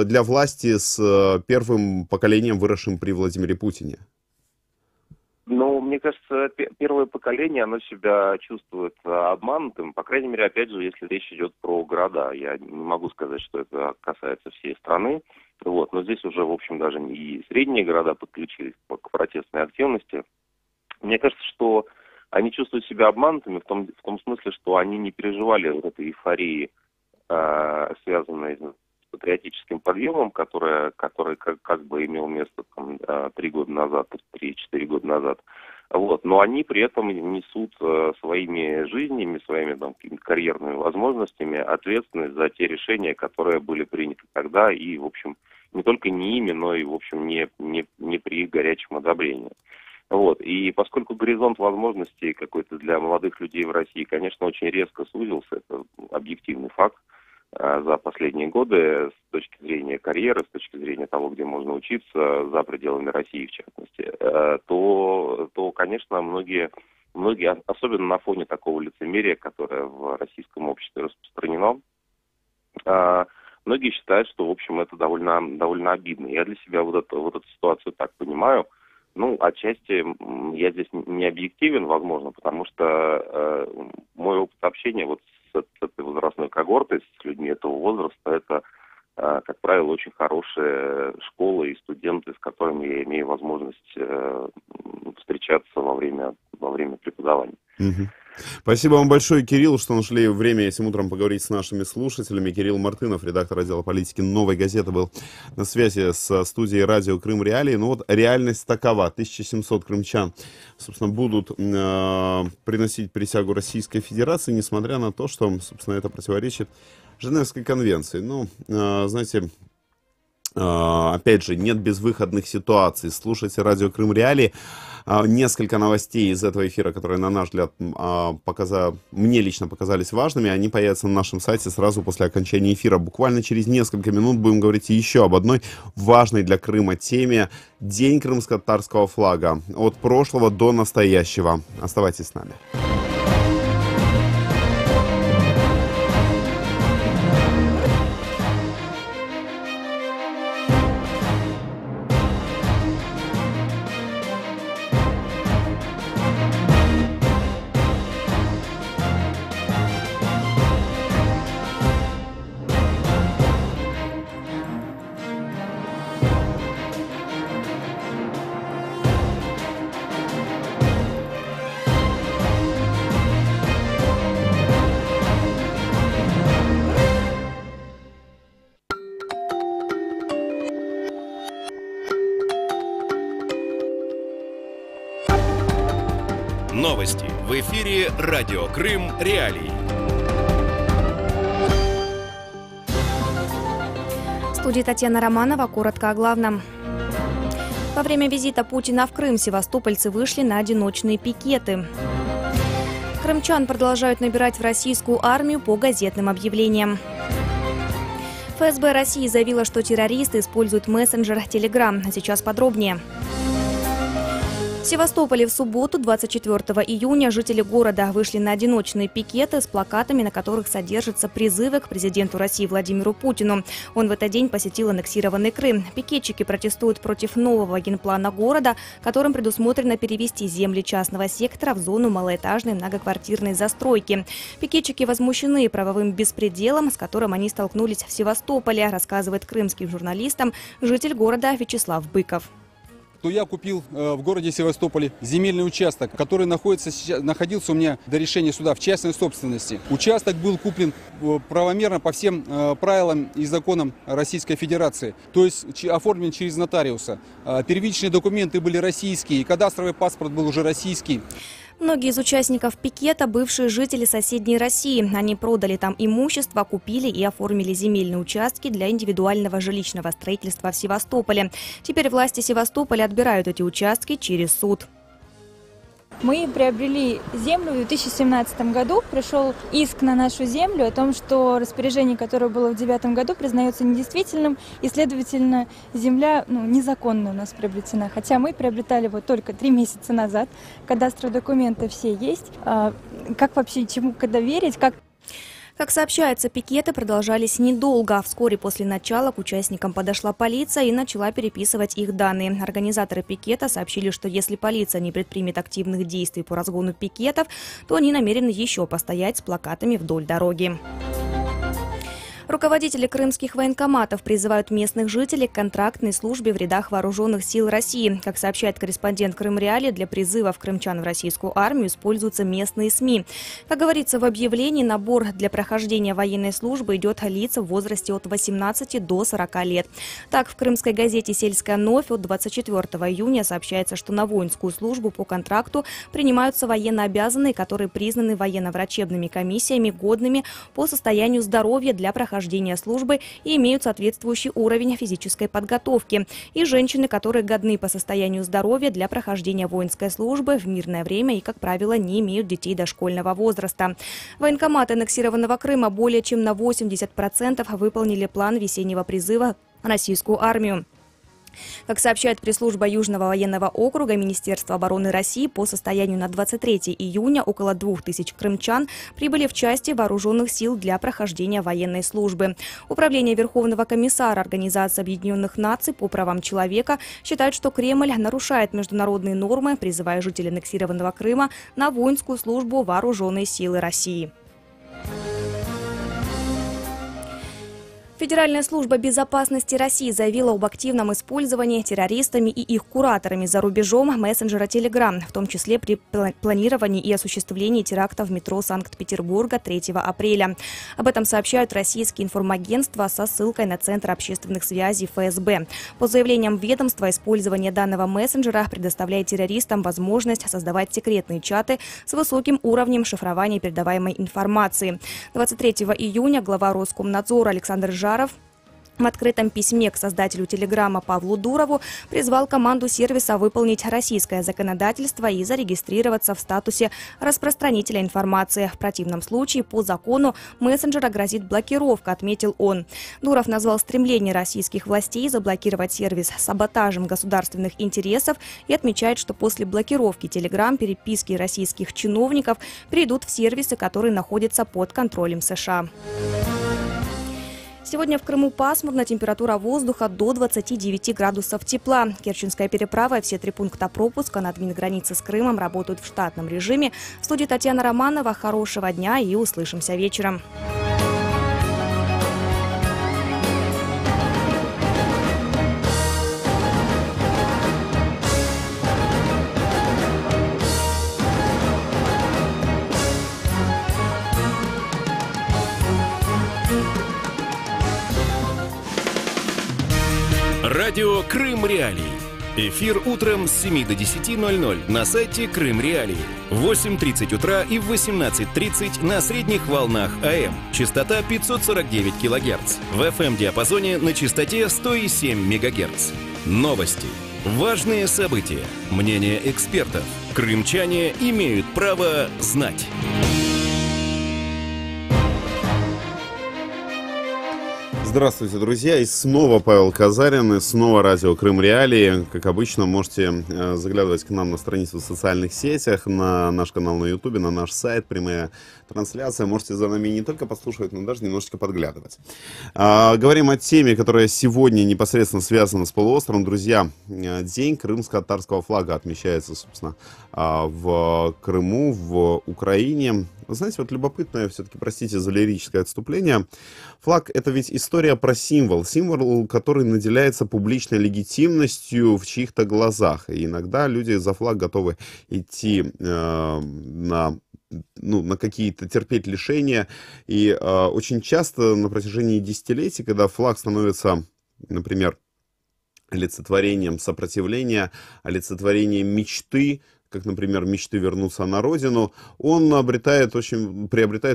для власти с первым поколением, выросшим при Владимире Путине? Мне кажется, первое поколение, оно себя чувствует обманутым, по крайней мере, опять же, если речь идет про города. Я не могу сказать, что это касается всей страны, но здесь уже, в общем, даже и средние города подключились к протестной активности. Мне кажется, что они чувствуют себя обманутыми в том смысле, что они не переживали этой эйфории, связанной с патриотическим подъемом, который как бы имел место 3 года назад, 3-4 года назад. Но они при этом несут своими жизнями, своими карьерными возможностями ответственность за те решения, которые были приняты тогда, и, в общем, не только не ими, но и, в общем, не при их горячем одобрении. И поскольку горизонт возможностей какой-то для молодых людей в России, конечно, очень резко сузился, это объективный факт, за последние годы с точки зрения карьеры, с точки зрения того, где можно учиться, за пределами России в частности, то конечно, многие, особенно на фоне такого лицемерия, которое в российском обществе распространено, многие считают, что, в общем, это довольно обидно. Я для себя эту ситуацию так понимаю. Отчасти я здесь не объективен, возможно, потому что мой опыт общения с этой возрастной когортой, с людьми этого возраста, это, как правило, очень хорошие школы и студенты, с которыми я имею возможность встречаться во время преподавания. Спасибо вам большое, Кирилл, что нашли время этим утром поговорить с нашими слушателями. Кирилл Мартынов, редактор отдела политики «Новой газеты», был на связи с студией радио «Крым Реалии». Реальность такова. 1700 крымчан, собственно, будут приносить присягу Российской Федерации, несмотря на то, что, собственно, это противоречит Женевской конвенции. Знаете, опять же, нет безвыходных ситуаций. Слушайте радио «Крым Реалии». Несколько новостей из этого эфира, которые, на наш взгляд, мне лично показались важными, они появятся на нашем сайте сразу после окончания эфира. Буквально через несколько минут будем говорить еще об одной важной для Крыма теме — День крымско-татарского флага. От прошлого до настоящего. Оставайтесь с нами. Новости в эфире «Радио Крым. Реалии». В студии Татьяна Романова. Коротко о главном. Во время визита Путина в Крым севастопольцы вышли на одиночные пикеты. Крымчан продолжают набирать в российскую армию по газетным объявлениям. ФСБ России заявила, что террористы используют мессенджер Telegram. А сейчас подробнее. В Севастополе в субботу, 24 июня, жители города вышли на одиночные пикеты с плакатами, на которых содержатся призывы к президенту России Владимиру Путину. Он в этот день посетил аннексированный Крым. Пикетчики протестуют против нового генплана города, которым предусмотрено перевести земли частного сектора в зону малоэтажной многоквартирной застройки. Пикетчики возмущены правовым беспределом, с которым они столкнулись в Севастополе, рассказывает крымским журналистам житель города Вячеслав Быков. То я купил в городе Севастополе земельный участок, который находился у меня до решения суда в частной собственности. Участок был куплен правомерно по всем правилам и законам Российской Федерации, то есть оформлен через нотариуса. Первичные документы были российские, и кадастровый паспорт был уже российский. Многие из участников пикета – бывшие жители соседней России. Они продали там имущество, купили и оформили земельные участки для индивидуального жилищного строительства в Севастополе. Теперь власти Севастополя отбирают эти участки через суд. Мы приобрели землю в 2017 году. Пришел иск на нашу землю о том, что распоряжение, которое было в 2009 году, признается недействительным, и, следовательно, земля незаконно у нас приобретена. Хотя мы приобретали его только 3 месяца назад. Кадастровые документы все есть. Как вообще, чему когда верить, Как сообщается, пикеты продолжались недолго. Вскоре после начала к участникам подошла полиция и начала переписывать их данные. Организаторы пикета сообщили, что если полиция не предпримет активных действий по разгону пикетов, то они намерены еще постоять с плакатами вдоль дороги. Руководители крымских военкоматов призывают местных жителей к контрактной службе в рядах вооруженных сил России. Как сообщает корреспондент Крым Реалии, для призывов крымчан в российскую армию используются местные СМИ. Как говорится в объявлении, набор для прохождения военной службы идет лица в возрасте от 18 до 40 лет. Так, в крымской газете «Сельская новь» от 24 июня сообщается, что на воинскую службу по контракту принимаются военнообязанные, которые признаны военно-врачебными комиссиями годными по состоянию здоровья для прохождения службы и имеют соответствующий уровень физической подготовки. И женщины, которые годны по состоянию здоровья для прохождения воинской службы в мирное время и, как правило, не имеют детей дошкольного возраста. Военкоматы аннексированного Крыма более чем на 80% выполнили план весеннего призыва в российскую армию. Как сообщает пресс-служба Южного военного округа Министерства обороны России, по состоянию на 23 июня около 2000 крымчан прибыли в части вооруженных сил для прохождения военной службы. Управление Верховного комиссара Организации Объединенных Наций по правам человека считает, что Кремль нарушает международные нормы, призывая жителей аннексированного Крыма на воинскую службу в вооруженные силы России. Федеральная служба безопасности России заявила об активном использовании террористами и их кураторами за рубежом мессенджера Telegram, в том числе при планировании и осуществлении теракта в метро Санкт-Петербурга 3 апреля. Об этом сообщают российские информагентства со ссылкой на Центр общественных связей ФСБ. По заявлениям ведомства, использование данного мессенджера предоставляет террористам возможность создавать секретные чаты с высоким уровнем шифрования передаваемой информации. 23 июня глава Роскомнадзора Александр Жаров в открытом письме к создателю Телеграма Павлу Дурову призвал команду сервиса выполнить российское законодательство и зарегистрироваться в статусе распространителя информации. В противном случае по закону мессенджера грозит блокировка, отметил он. Дуров назвал стремление российских властей заблокировать сервис саботажем государственных интересов и отмечает, что после блокировки Телеграм переписки российских чиновников перейдут в сервисы, которые находятся под контролем США. Сегодня в Крыму пасмурно, температура воздуха до 29 градусов тепла. Керченская переправа и все 3 пункта пропуска на админгранице с Крымом работают в штатном режиме. В студии Татьяна Романова. Хорошего дня и услышимся вечером. Радио Крым Реалии. Эфир утром с 7 до 10:00 на сайте Крым Реалии. В 8:30 утра и в 18:30 на средних волнах АМ. Частота 549 кГц. В FM-диапазоне на частоте 107 МГц. Новости. Важные события. Мнения экспертов. Крымчане имеют право знать. Здравствуйте, друзья, и снова Павел Казарин, и снова радио Крым Реалии. Как обычно, можете заглядывать к нам на страницу в социальных сетях, на наш канал на Ютубе, на наш сайт, прямая трансляция. Можете за нами не только послушивать, но даже немножечко подглядывать. Говорим о теме, которая сегодня непосредственно связана с полуостровом. Друзья, День крымско-татарского флага отмечается, собственно, в Крыму, в Украине. Вы знаете, вот любопытное, все-таки, простите за лирическое отступление, флаг — это ведь история про символ, который наделяется публичной легитимностью в чьих-то глазах. И иногда люди за флаг готовы идти на какие-то, терпеть лишения. И очень часто на протяжении десятилетий, когда флаг становится, например, олицетворением сопротивления, олицетворением мечты, как, например, мечты вернуться на родину, он приобретает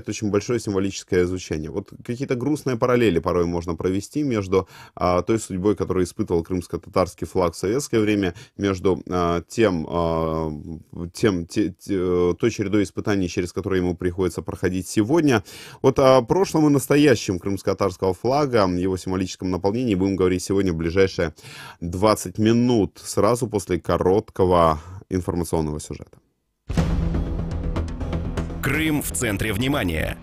очень большое символическое звучание. Вот какие-то грустные параллели порой можно провести между той судьбой, которую испытывал крымско-татарский флаг в советское время, между той чередой испытаний, через которые ему приходится проходить сегодня. Вот о прошлом и настоящем крымско-татарского флага, его символическом наполнении будем говорить сегодня в ближайшие 20 минут, сразу после короткого информационного сюжета. Крым в центре внимания.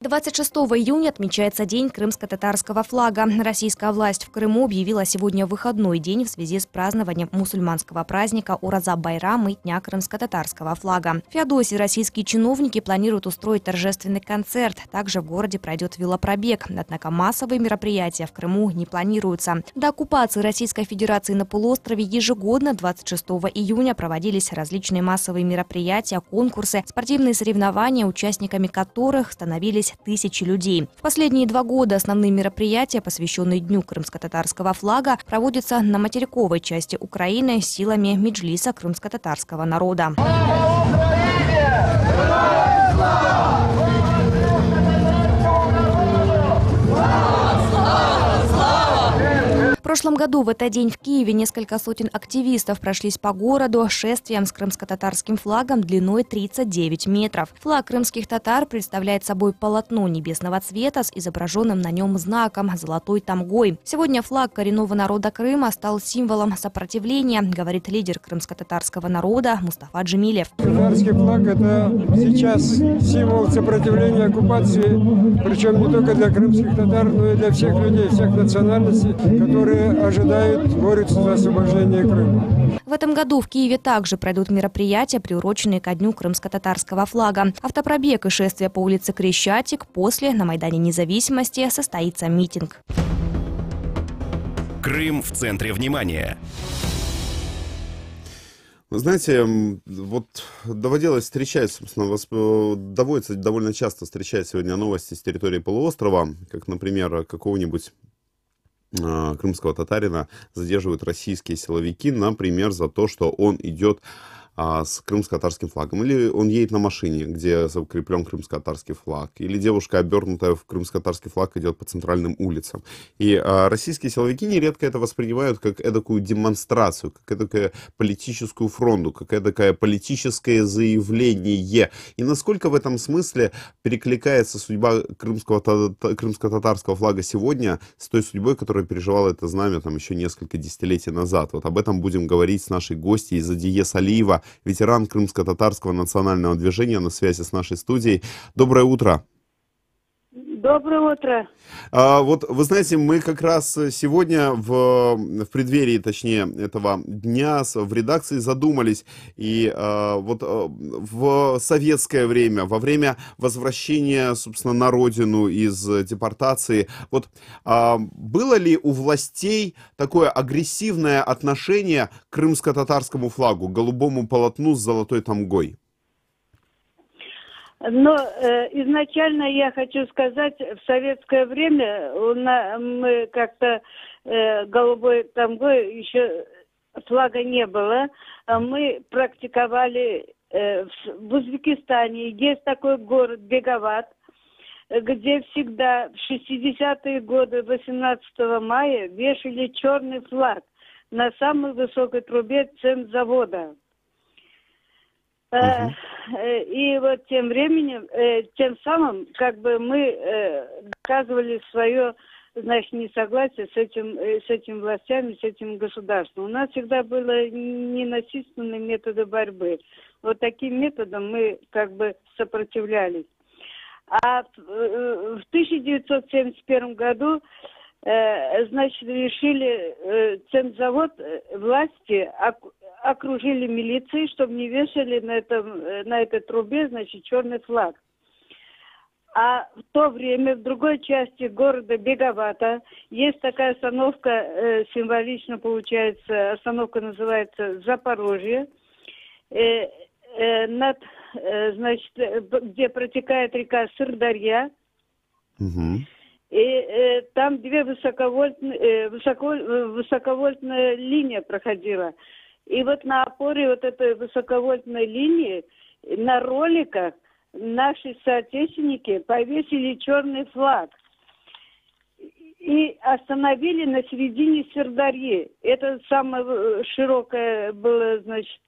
26 июня отмечается День крымско-татарского флага. Российская власть в Крыму объявила сегодня выходной день в связи с празднованием мусульманского праздника Ураза-Байрам и Дня крымско-татарского флага. В Феодосии российские чиновники планируют устроить торжественный концерт. Также в городе пройдет велопробег. Однако массовые мероприятия в Крыму не планируются. До оккупации Российской Федерации на полуострове ежегодно 26 июня проводились различные массовые мероприятия, конкурсы, спортивные соревнования, участниками которых становились тысячи людей. В последние 2 года основные мероприятия, посвященные Дню крымско-татарского флага, проводятся на материковой части Украины силами Меджлиса крымско-татарского народа. В прошлом году в этот день в Киеве несколько сотен активистов прошлись по городу шествием с крымско-татарским флагом длиной 39 метров. Флаг крымских татар представляет собой полотно небесного цвета с изображенным на нем знаком «Золотой тамгой». Сегодня флаг коренного народа Крыма стал символом сопротивления, говорит лидер крымско-татарского народа Мустафа Джемилев. Татарский флаг – это сейчас символ сопротивления оккупации, причем не только для крымских татар, но и для всех людей, всех национальностей, которые ожидают, борются за освобождение Крыма. В этом году в Киеве также пройдут мероприятия, приуроченные ко Дню крымско-татарского флага. Автопробег и шествие по улице Крещатик. После на Майдане Независимости состоится митинг. Крым в центре внимания. Вы знаете, вот доводилось встречать, собственно, доводится довольно часто встречать сегодня новости с территории полуострова, как, например, какого-нибудь крымского татарина задерживают российские силовики, например, за то, что он идет с крымско-татарским флагом. Или он едет на машине, где закреплен крымско-татарский флаг. Или девушка, обернутая в крымско-татарский флаг, идет по центральным улицам. И российские силовики нередко это воспринимают как эдакую демонстрацию, как эдакую политическую фронту, как эдакое политическое заявление. И насколько в этом смысле перекликается судьба крымско-татарского флага сегодня с той судьбой, которую переживало это знамя там еще несколько десятилетий назад. Вот об этом будем говорить с нашей гостьей Задие Салиева, ветеран крымско-татарского национального движения, на связи с нашей студией. Доброе утро. Доброе утро. Вот вы знаете, мы как раз сегодня в преддверии, точнее, этого дня в редакции задумались, и вот в советское время, во время возвращения, собственно, на родину из депортации, вот было ли у властей такое агрессивное отношение к крымско-татарскому флагу, голубому полотну с золотой тамгой? Но изначально я хочу сказать, в советское время мы как-то голубой тамгой еще флага не было. Мы практиковали в Узбекистане. Есть такой город Беговат, где всегда в 60-е годы 18 мая вешали черный флаг на самой высокой трубе цемзавода. И вот тем временем, тем самым, как бы мы доказывали свое, значит, несогласие с этим властями, с этим государством. У нас всегда было ненасильственные методы борьбы. Вот таким методом мы как бы сопротивлялись. А в 1971 году, значит, решили цемзавод, власти окружили милицией, чтобы не вешали на этой трубе, значит, черный флаг. А в то время в другой части города Беговата есть такая остановка, символично получается, остановка называется Запорожье, значит, где протекает река Сырдарья. И там две высоковольтная линия проходила. И вот на опоре вот этой высоковольтной линии на роликах наши соотечественники повесили черный флаг и остановили на середине Сырдарьи. Это самое широкое было, значит,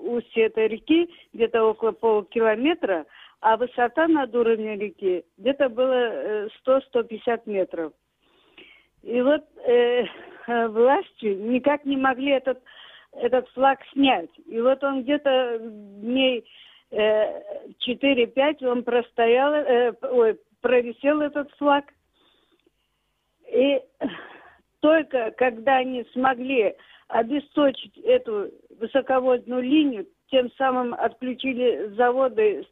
устье этой реки, где-то около полукилометра, а высота над уровнем реки где-то было 100-150 метров. И вот власти никак не могли этот флаг снять. И вот он где-то дней 4-5 он провисел этот флаг. И только когда они смогли обесточить эту высоковольтную линию, тем самым отключили заводы,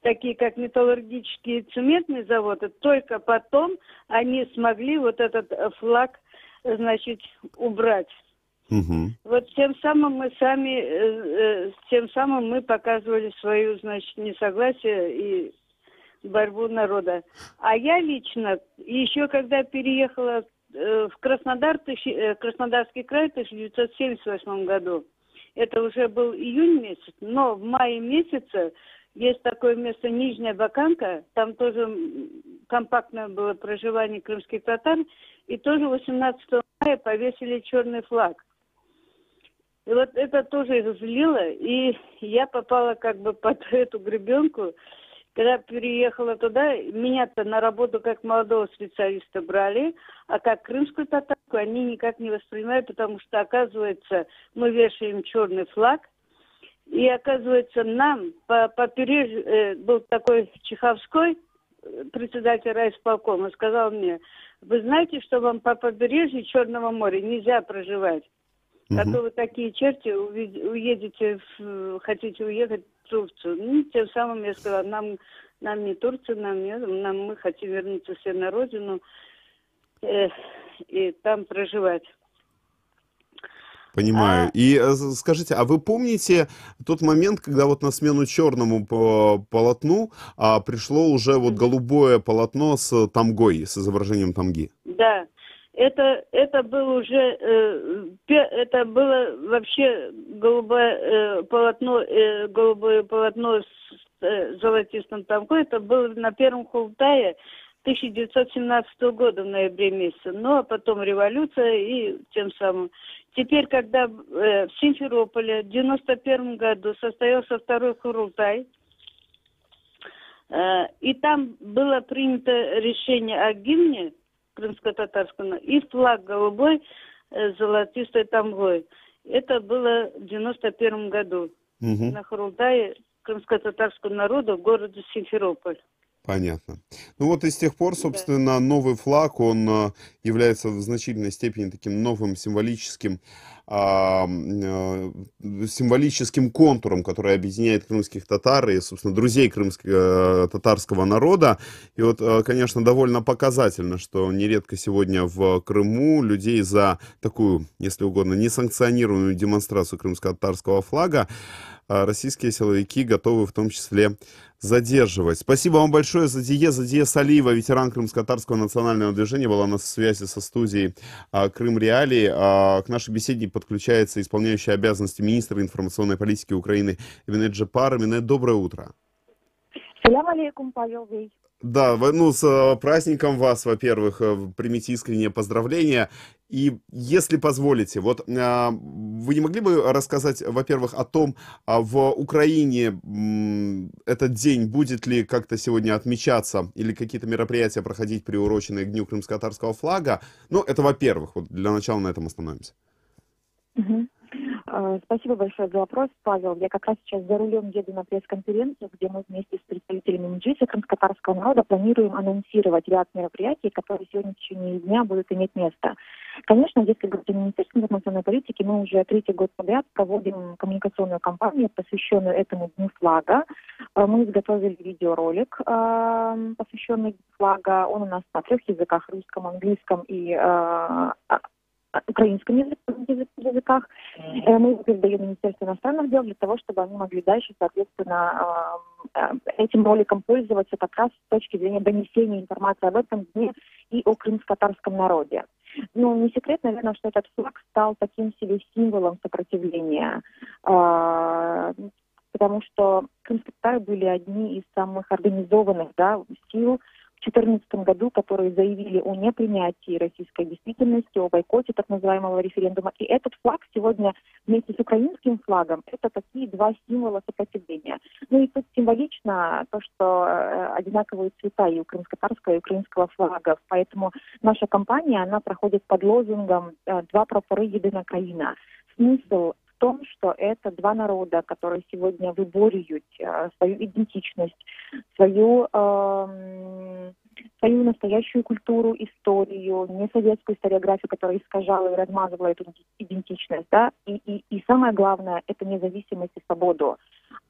такие как металлургические и цементные заводы, только потом они смогли вот этот флаг, значит, убрать. Вот тем самым мы показывали свою, значит, несогласие и борьбу народа. А я лично, еще когда переехала в Краснодарский край в 1978 году, это уже был июнь месяц, но в мае месяце есть такое место Нижняя Баканка, там тоже компактное было проживание крымских татар, и тоже 18 мая повесили черный флаг. И вот это тоже их злило, и я попала как бы под эту гребенку. Когда переехала туда, меня-то на работу как молодого специалиста брали, а как крымскую татарку они никак не воспринимают, потому что, оказывается, мы вешаем черный флаг, и, оказывается, нам по побережью, был такой Чеховской, председатель райисполкома, сказал мне: вы знаете, что вам по побережью Черного моря нельзя проживать? А то вы такие черти, уедете, хотите уехать в Турцию. Ну, тем самым я сказала, нам не Турция, мы хотим вернуться все на родину и там проживать. Понимаю. И скажите, а вы помните тот момент, когда вот на смену черному полотну пришло уже вот голубое полотно с тамгой, с изображением тамги? Да. Это был уже, это было вообще голубое полотно с золотистым тамкой. Это было на первом Хурултае 1917 года в ноябре месяце. Ну, а потом революция и тем самым. Теперь, когда в Симферополе в 1991 году состоялся второй Хурултай, и там было принято решение о гимне крымско-татарского и флаг голубой с золотистой тамгой. Это было в 1991 году на Хурултае крымско-татарского народа в городе Симферополь. Понятно. Ну вот и с тех пор, собственно, новый флаг, он является в значительной степени таким новым символическим контуром, который объединяет крымских татар и, собственно, друзей татарского народа. И вот, конечно, довольно показательно, что нередко сегодня в Крыму людей за такую, если угодно, несанкционированную демонстрацию крымско-татарского флага российские силовики готовы в том числе задерживать. Спасибо вам большое. Задия Салиева, ветеран Крымско-татарского национального движения, была на связи со студией Крым Реалии. К нашей беседе подключается исполняющий обязанности министра информационной политики Украины Эминет Джапар. Эминет, доброе утро. Салям алейкум, Павел Бей. Да, ну, с праздником вас, во-первых, примите искренние поздравления. И если позволите, вот вы не могли бы рассказать, во-первых, о том, в Украине этот день будет ли как-то сегодня отмечаться или какие-то мероприятия проходить, приуроченные к Дню крымско-татарского флага? Ну, это во-первых, вот для начала на этом остановимся. Спасибо большое за вопрос, Павел. Я как раз сейчас за рулем еду на пресс-конференцию, где мы вместе с представителями МДЖИСа крымско-татарского народа планируем анонсировать ряд мероприятий, которые сегодня в течение дня будут иметь место. Конечно, если говорить о Министерстве информационной политики, мы уже 3-й год подряд проводим коммуникационную кампанию, посвященную этому Дню флага. Мы изготовили видеоролик, посвященный Дню флага. Он у нас на 3 языках: русском, английском и украинском языках. Мы его передаем Министерству иностранных дел для того, чтобы они могли дальше, соответственно, этим роликом пользоваться как раз с точки зрения донесения информации об этом дне и о крымско-татарском народе. Ну, не секрет, наверное, что этот флаг стал таким себе символом сопротивления, потому что крымские татары были одни из самых организованных сил в 2014 году, которые заявили о непринятии российской действительности, о бойкоте так называемого референдума. И этот флаг сегодня вместе с украинским флагом — это такие два символа сопротивления. Ну и тут символично то, что одинаковые цвета и у крымско-татарского, и украинского флагов. Поэтому наша кампания, она проходит под лозунгом «Два прапори, єдина країна». Смысл в том, что это два народа, которые сегодня выборуют свою идентичность, свою настоящую культуру, историю, не советскую историографию, которая искажала и размазывала эту идентичность, да, и самое главное — это независимость и свободу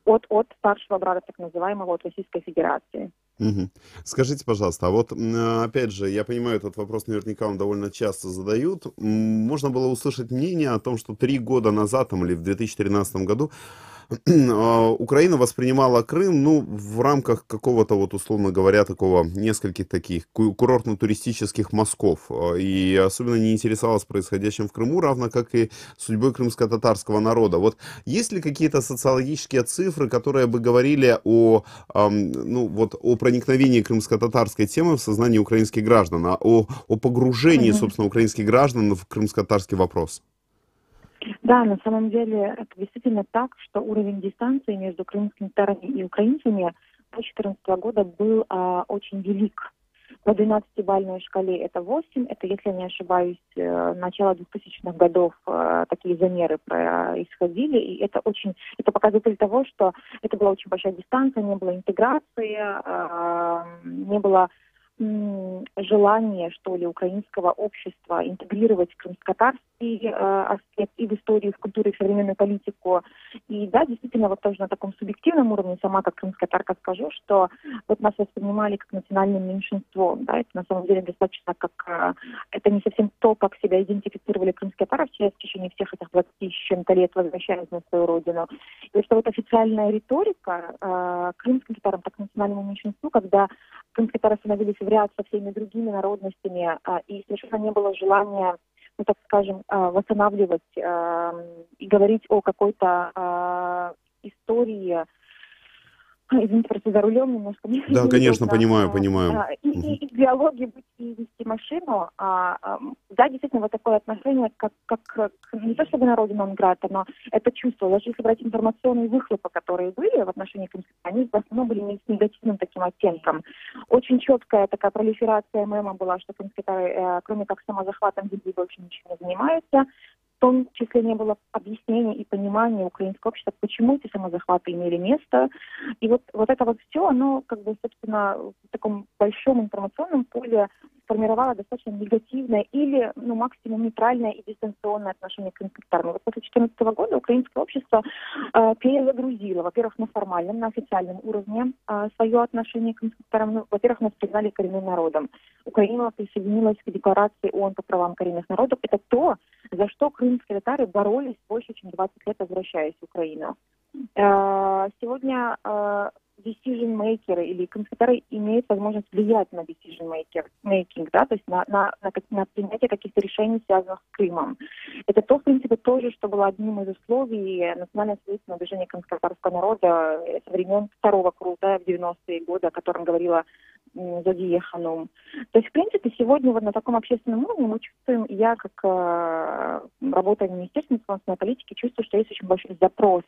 от старшего брата, так называемого, от Российской Федерации. Угу. Скажите, пожалуйста, а вот опять же, я понимаю, этот вопрос наверняка вам довольно часто задают. Можно было услышать мнение о том, что 3 года назад, или в 2013 году, Украина воспринимала Крым, ну, в рамках какого-то, вот, условно говоря, такого, нескольких таких курортно-туристических мазков, и особенно не интересовалась происходящим в Крыму, равно как и судьбой крымско-татарского народа. Вот есть ли какие-то социологические цифры, которые бы говорили о проникновении крымско-татарской темы в сознание украинских граждан, о погружении, собственно, украинских граждан в крымско-татарский вопрос? Да, на самом деле это действительно так, что уровень дистанции между крымскими татарами и украинцами до 2014 года был очень велик. По 12-бальной шкале это 8, это, если не ошибаюсь, начало 2000-х годов такие замеры происходили, и это показатель того, что это была очень большая дистанция, не было интеграции, не было желание, что ли, украинского общества интегрировать крымско-татарский аспект и в историю, в культуру, и в современную политику. И да, действительно, вот тоже на таком субъективном уровне, сама как крымская татарка скажу, что вот нас воспринимали как национальным меньшинством. Да, это на самом деле достаточно как... Это не совсем то, как себя идентифицировали крымские татары в течение всех этих 20 с чем-то лет, возвращаясь на свою родину. И что вот официальная риторика крымским татарам, как национальному меньшинству, когда крымские татары становились в ряд со всеми другими народностями, и совершенно не было желания, ну, так скажем, восстанавливать и говорить о какой-то истории. Извините, просто за рулем немножко. Да, конечно, понимаю. И в диалоге быть и вести машину. Да, действительно, вот такое отношение, как не то чтобы на родину нон-грата, но это чувство. Даже если брать информационные выхлопы, которые были в отношении крымских, они в основном были с негативным таким оттенком. Очень четкая такая пролиферация мема была, что крымские татары, кроме как самозахватом земли, больше ничем не занимаются. В том числе не было объяснения и понимания украинского общества, почему эти самозахваты имели место. И вот это вот все, оно, как бы, собственно, в таком большом информационном поле формировало достаточно негативное или, ну, максимум нейтральное и дистанционное отношение к крымским татарам. Вот после 2014 года украинское общество перезагрузило, во-первых, на формальном, на официальном уровне свое отношение к крымским татарам. Ну, во-первых, нас признали коренным народом. Украина присоединилась к декларации ООН по правам коренных народов. Это то, за что крымские татары боролись больше, чем 20 лет, возвращаясь в Украину. Сегодня decision maker или крымские имеют возможность влиять на decision making, да, то есть на принятие каких-то решений, связанных с Крымом. Это то, в принципе, тоже, что было одним из условий национально-освободительного движения крымско-татарского народа со времен второго круга в 90-е годы, о котором говорила Зодия Ханум. То есть, в принципе, сегодня вот на таком общественном уровне мы чувствуем, я как работая в Министерстве информационной политики, чувствую, что есть очень большой запрос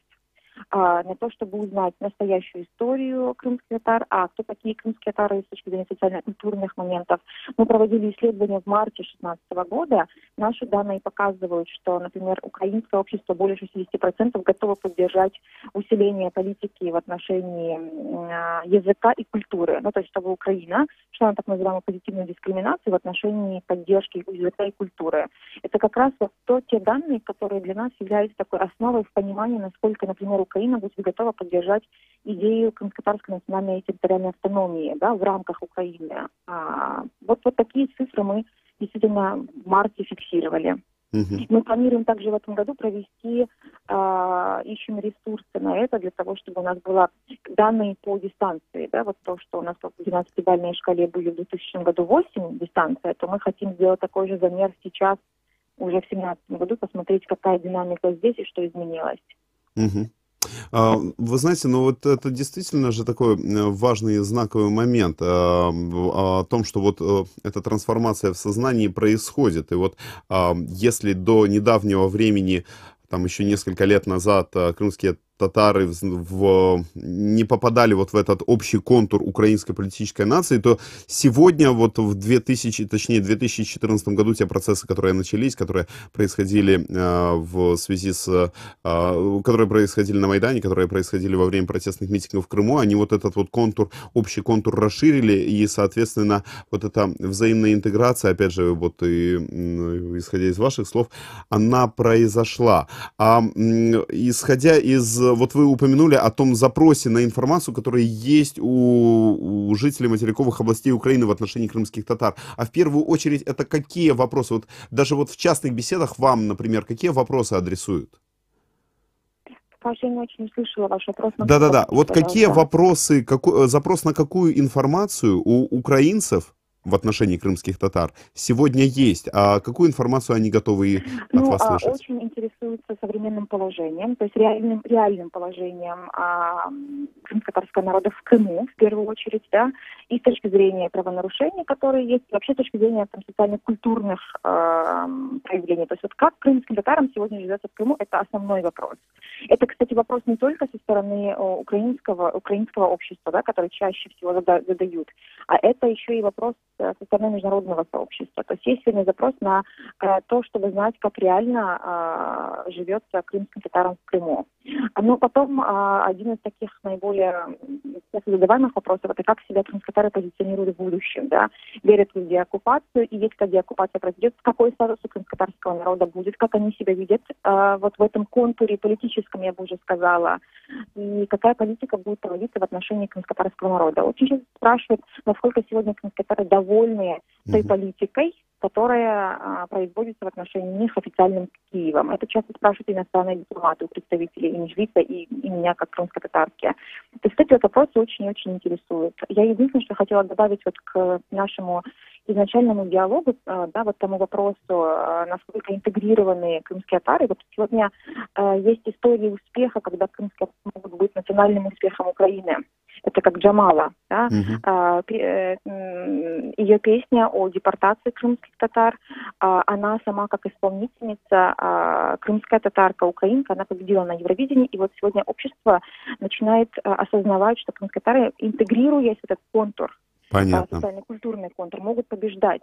на то, чтобы узнать настоящую историю крымских татар, кто такие крымские татары с точки зрения социально-культурных моментов. Мы проводили исследования в марте 2016 года. Наши данные показывают, что, например, украинское общество более 60% готово поддержать усиление политики в отношении языка и культуры. Ну, то есть, чтобы Украина шла на так называемую позитивную дискриминацию в отношении поддержки языка и культуры. Это как раз вот те данные, которые для нас являются такой основой в понимании, насколько, например, Украина будет готова поддержать идею крымско-татарской национальной и территориальной автономии, да, в рамках Украины. Вот такие цифры мы действительно в марте фиксировали. Мы планируем также в этом году провести, ищем ресурсы на это, для того, чтобы у нас были данные по дистанции. Да, вот то, что у нас в 12-бальной шкале были в 2000 году 8 дистанция, то мы хотим сделать такой же замер сейчас, уже в 2017 году, посмотреть, какая динамика здесь и что изменилось. Вы знаете, ну вот это действительно же такой важный и знаковый момент о том, что вот эта трансформация в сознании происходит. И вот если до недавнего времени, там еще несколько лет назад, крымские татары не попадали вот в этот общий контур украинской политической нации, то сегодня вот в 2014 году те процессы, которые начались, которые происходили в связи с... которые происходили на Майдане, которые происходили во время протестных митингов в Крыму, они вот этот вот контур, общий контур расширили, и, соответственно, вот эта взаимная интеграция, опять же, вот и исходя из ваших слов, она произошла. Исходя из... Вот вы упомянули о том запросе на информацию, который есть у жителей материковых областей Украины в отношении крымских татар. А в первую очередь это какие вопросы? Вот даже вот в частных беседах вам, например, какие вопросы адресуют? Я не очень услышала ваш вопрос. Да-да-да. Вот какие вопросы, запрос на какую информацию у украинцев в отношении крымских татар сегодня есть? А какую информацию они готовы от вас слышать? Очень интересуются современным положением, то есть реальным положением крымско-татарского народа в Крыму, в первую очередь, да, и с точки зрения правонарушений, которые есть, и вообще с точки зрения социально-культурных проявлений. То есть вот как крымским татарам сегодня живется в Крыму, это основной вопрос. Это, кстати, вопрос не только со стороны украинского общества, да, который чаще всего задают, а это еще и вопрос со стороны международного сообщества. То есть есть сегодня запрос на то, чтобы знать, как реально живется крымским татарам в Крыму. Но потом один из таких наиболее задаваемых вопросов — это как себя крымские татары позиционируют в будущем. Да? Верят ли в деоккупацию, и если деоккупация произойдет, какой статус у крымско-татарского народа будет, как они себя видят вот в этом контуре политическом, я бы уже сказала, и какая политика будет проводиться в отношении крымско-татарского народа. Очень часто спрашивают, насколько сегодня крымские татары довольны той политикой, которая производится в отношении них официальным Киевом. Это часто спрашивают иностранные дипломаты, представители и Межвица, и меня как крымско-татарки. То есть эти вопросы очень-очень интересуют. Я единственное, что хотела добавить вот к нашему изначальному диалогу, да, вот тому вопросу, насколько интегрированы крымские татары. Вот сегодня есть истории успеха, когда крымские татары могут быть национальным успехом Украины. Это как Джамала, да? Ее песня о депортации крымских татар, она сама как исполнительница, крымская татарка, украинка, она победила на Евровидении, и вот сегодня общество начинает осознавать, что крымские татары, интегрируясь в этот контур, социально-культурный контур, могут побеждать.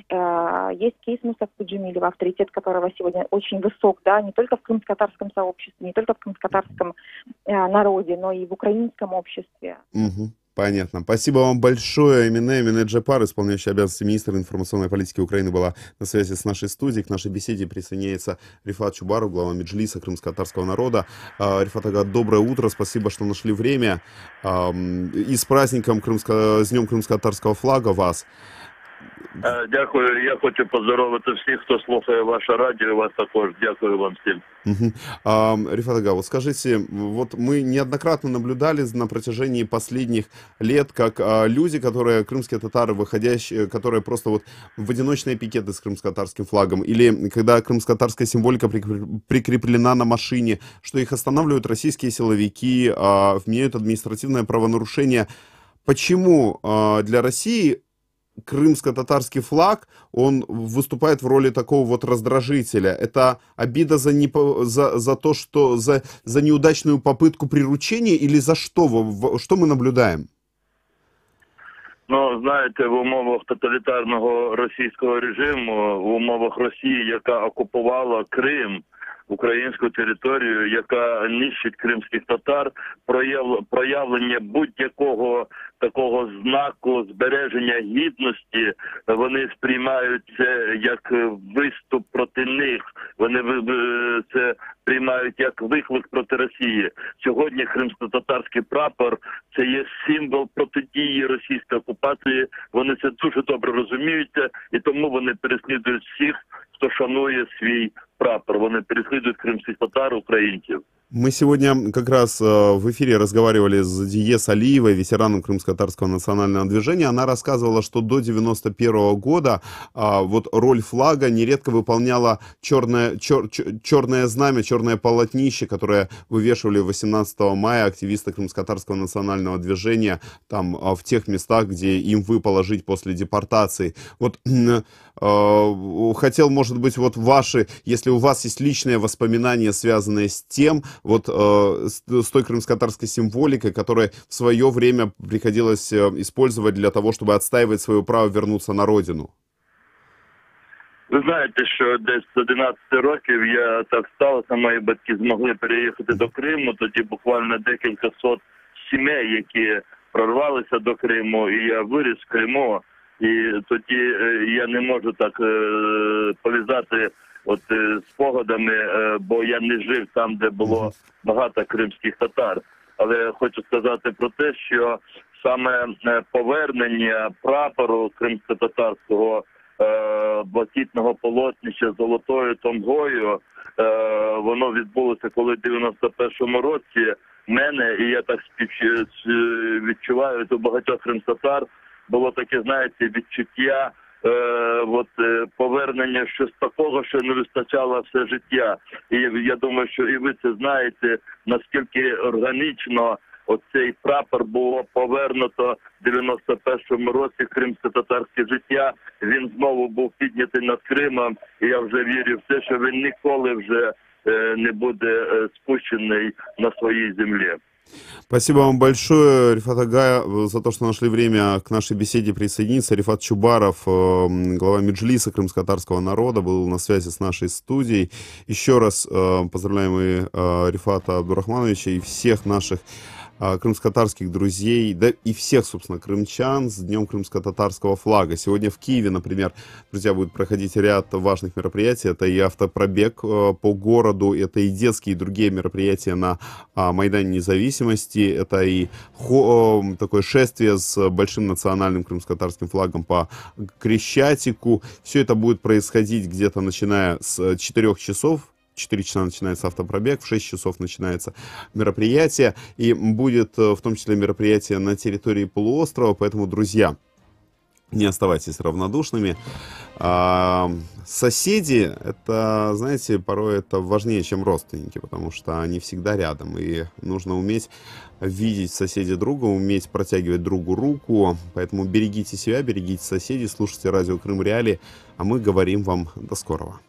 Есть кейс Мусафы Джемилева, авторитет которого сегодня очень высок, да, не только в крымско-татарском сообществе, не только в крымско-татарском народе, но и в украинском обществе. Понятно. Спасибо вам большое. Эмине Джапар, исполняющая обязанности министра информационной политики Украины, была на связи с нашей студией. К нашей беседе присоединяется Рифат Чубаров, глава Меджлиса крымско-татарского народа. Рифат ага, доброе утро. Спасибо, что нашли время. И с праздником, с Днем крымско-татарского флага вас. Дякую. Я хочу поздоровити всіх, хто слухає ваше радіо. Вас також. Дякую вам всім. Рифат ага, вот скажите, вот мы неоднократно наблюдали на протяжении последних лет, как люди, которые, крымские татары, выходящие, которые просто вот в одиночные пикеты с крымско-татарским флагом, или когда крымско-татарская символика прикреплена на машине, что их останавливают российские силовики, вменяют административное правонарушение. Почему для России крымско-татарский флаг, он выступает в роли такого вот раздражителя? Это обида за то, что за неудачную попытку приручения, или за что? Что мы наблюдаем? Ну, знаєте, в умовах тоталітарного російського режиму, в умовах Росії, яка окупувала Крим, українську територію, яка нищить кримських татар, проявлення будь-якого такого знаку збереження гідності, вони сприймають це як виступ проти них, вони це приймають як виклик проти Росії. Сьогодні кримсько-татарський прапор – це є символ протидії російської окупації, вони це дуже добре розуміють, і тому вони переслідують всіх, хто шанує свій прапор, вони переслідують кримських татар, українців. Мы сегодня как раз в эфире разговаривали с Диес Алиевой, ветераном крымско-татарского национального движения. Она рассказывала, что до 91 года вот роль флага нередко выполняло черное знамя, черное полотнище, которое вывешивали 18 мая активисты крымско-татарского национального движения там в тех местах, где им выпало жить после депортации. Вот хотел, может быть, вот ваши, если у вас есть личные воспоминания, связанные с тем, вот с той крымско-татарской символикой, которая в свое время приходилось использовать для того, чтобы отстаивать свое право вернуться на родину. Ви знаєте, що десь з 11 років я так сталося, мої батьки змогли переїхати до Криму, тоді буквально декілька сот сімей, які прорвалися до Криму, і я виріс в Криму, і тоді я не можу так пов'язати от спогадами, бо я не жив там, де було багато кримських татар. Але хочу сказати про те, що саме повернення прапору кримсько-татарського блакитного полотнища золотою томгою, воно відбулося, коли в 91-му році мене, і я так відчуваю, у багатьох кримсько-татар було таке, знаєте, відчуття повернення щось такого, що не вистачало все життя. І я думаю, що і ви це знаєте, наскільки органічно оцей прапор було повернуто в 91-му році, кримсько-татарське життя. Він знову був піднятий над Кримом, і я вже вірю в те, що він ніколи вже не буде спущений на своїй землі. Спасибо вам большое, Рифат ага, за то, что нашли время к нашей беседе присоединиться. Рифат Чубаров, глава Меджлиса крымско-татарского народа, был на связи с нашей студией. Еще раз поздравляем и Рифата Абдурахмановича, и всех наших крымско-татарских друзей, да и всех, собственно, крымчан с Днем крымско-татарского флага. Сегодня в Киеве, например, друзья, будет проходить ряд важных мероприятий. Это и автопробег по городу, это и детские, и другие мероприятия на Майдане Независимости, это и такое шествие с большим национальным крымско-татарским флагом по Крещатику. Все это будет происходить где-то начиная с 4 часов. 4 часа начинается автопробег, в 6 часов начинается мероприятие, и будет в том числе мероприятие на территории полуострова, поэтому, друзья, не оставайтесь равнодушными. Соседи, это, знаете, порой это важнее, чем родственники, потому что они всегда рядом, и нужно уметь видеть соседей друга, уметь протягивать другу руку, поэтому берегите себя, берегите соседей, слушайте радио Крым Реалии, а мы говорим вам до скорого.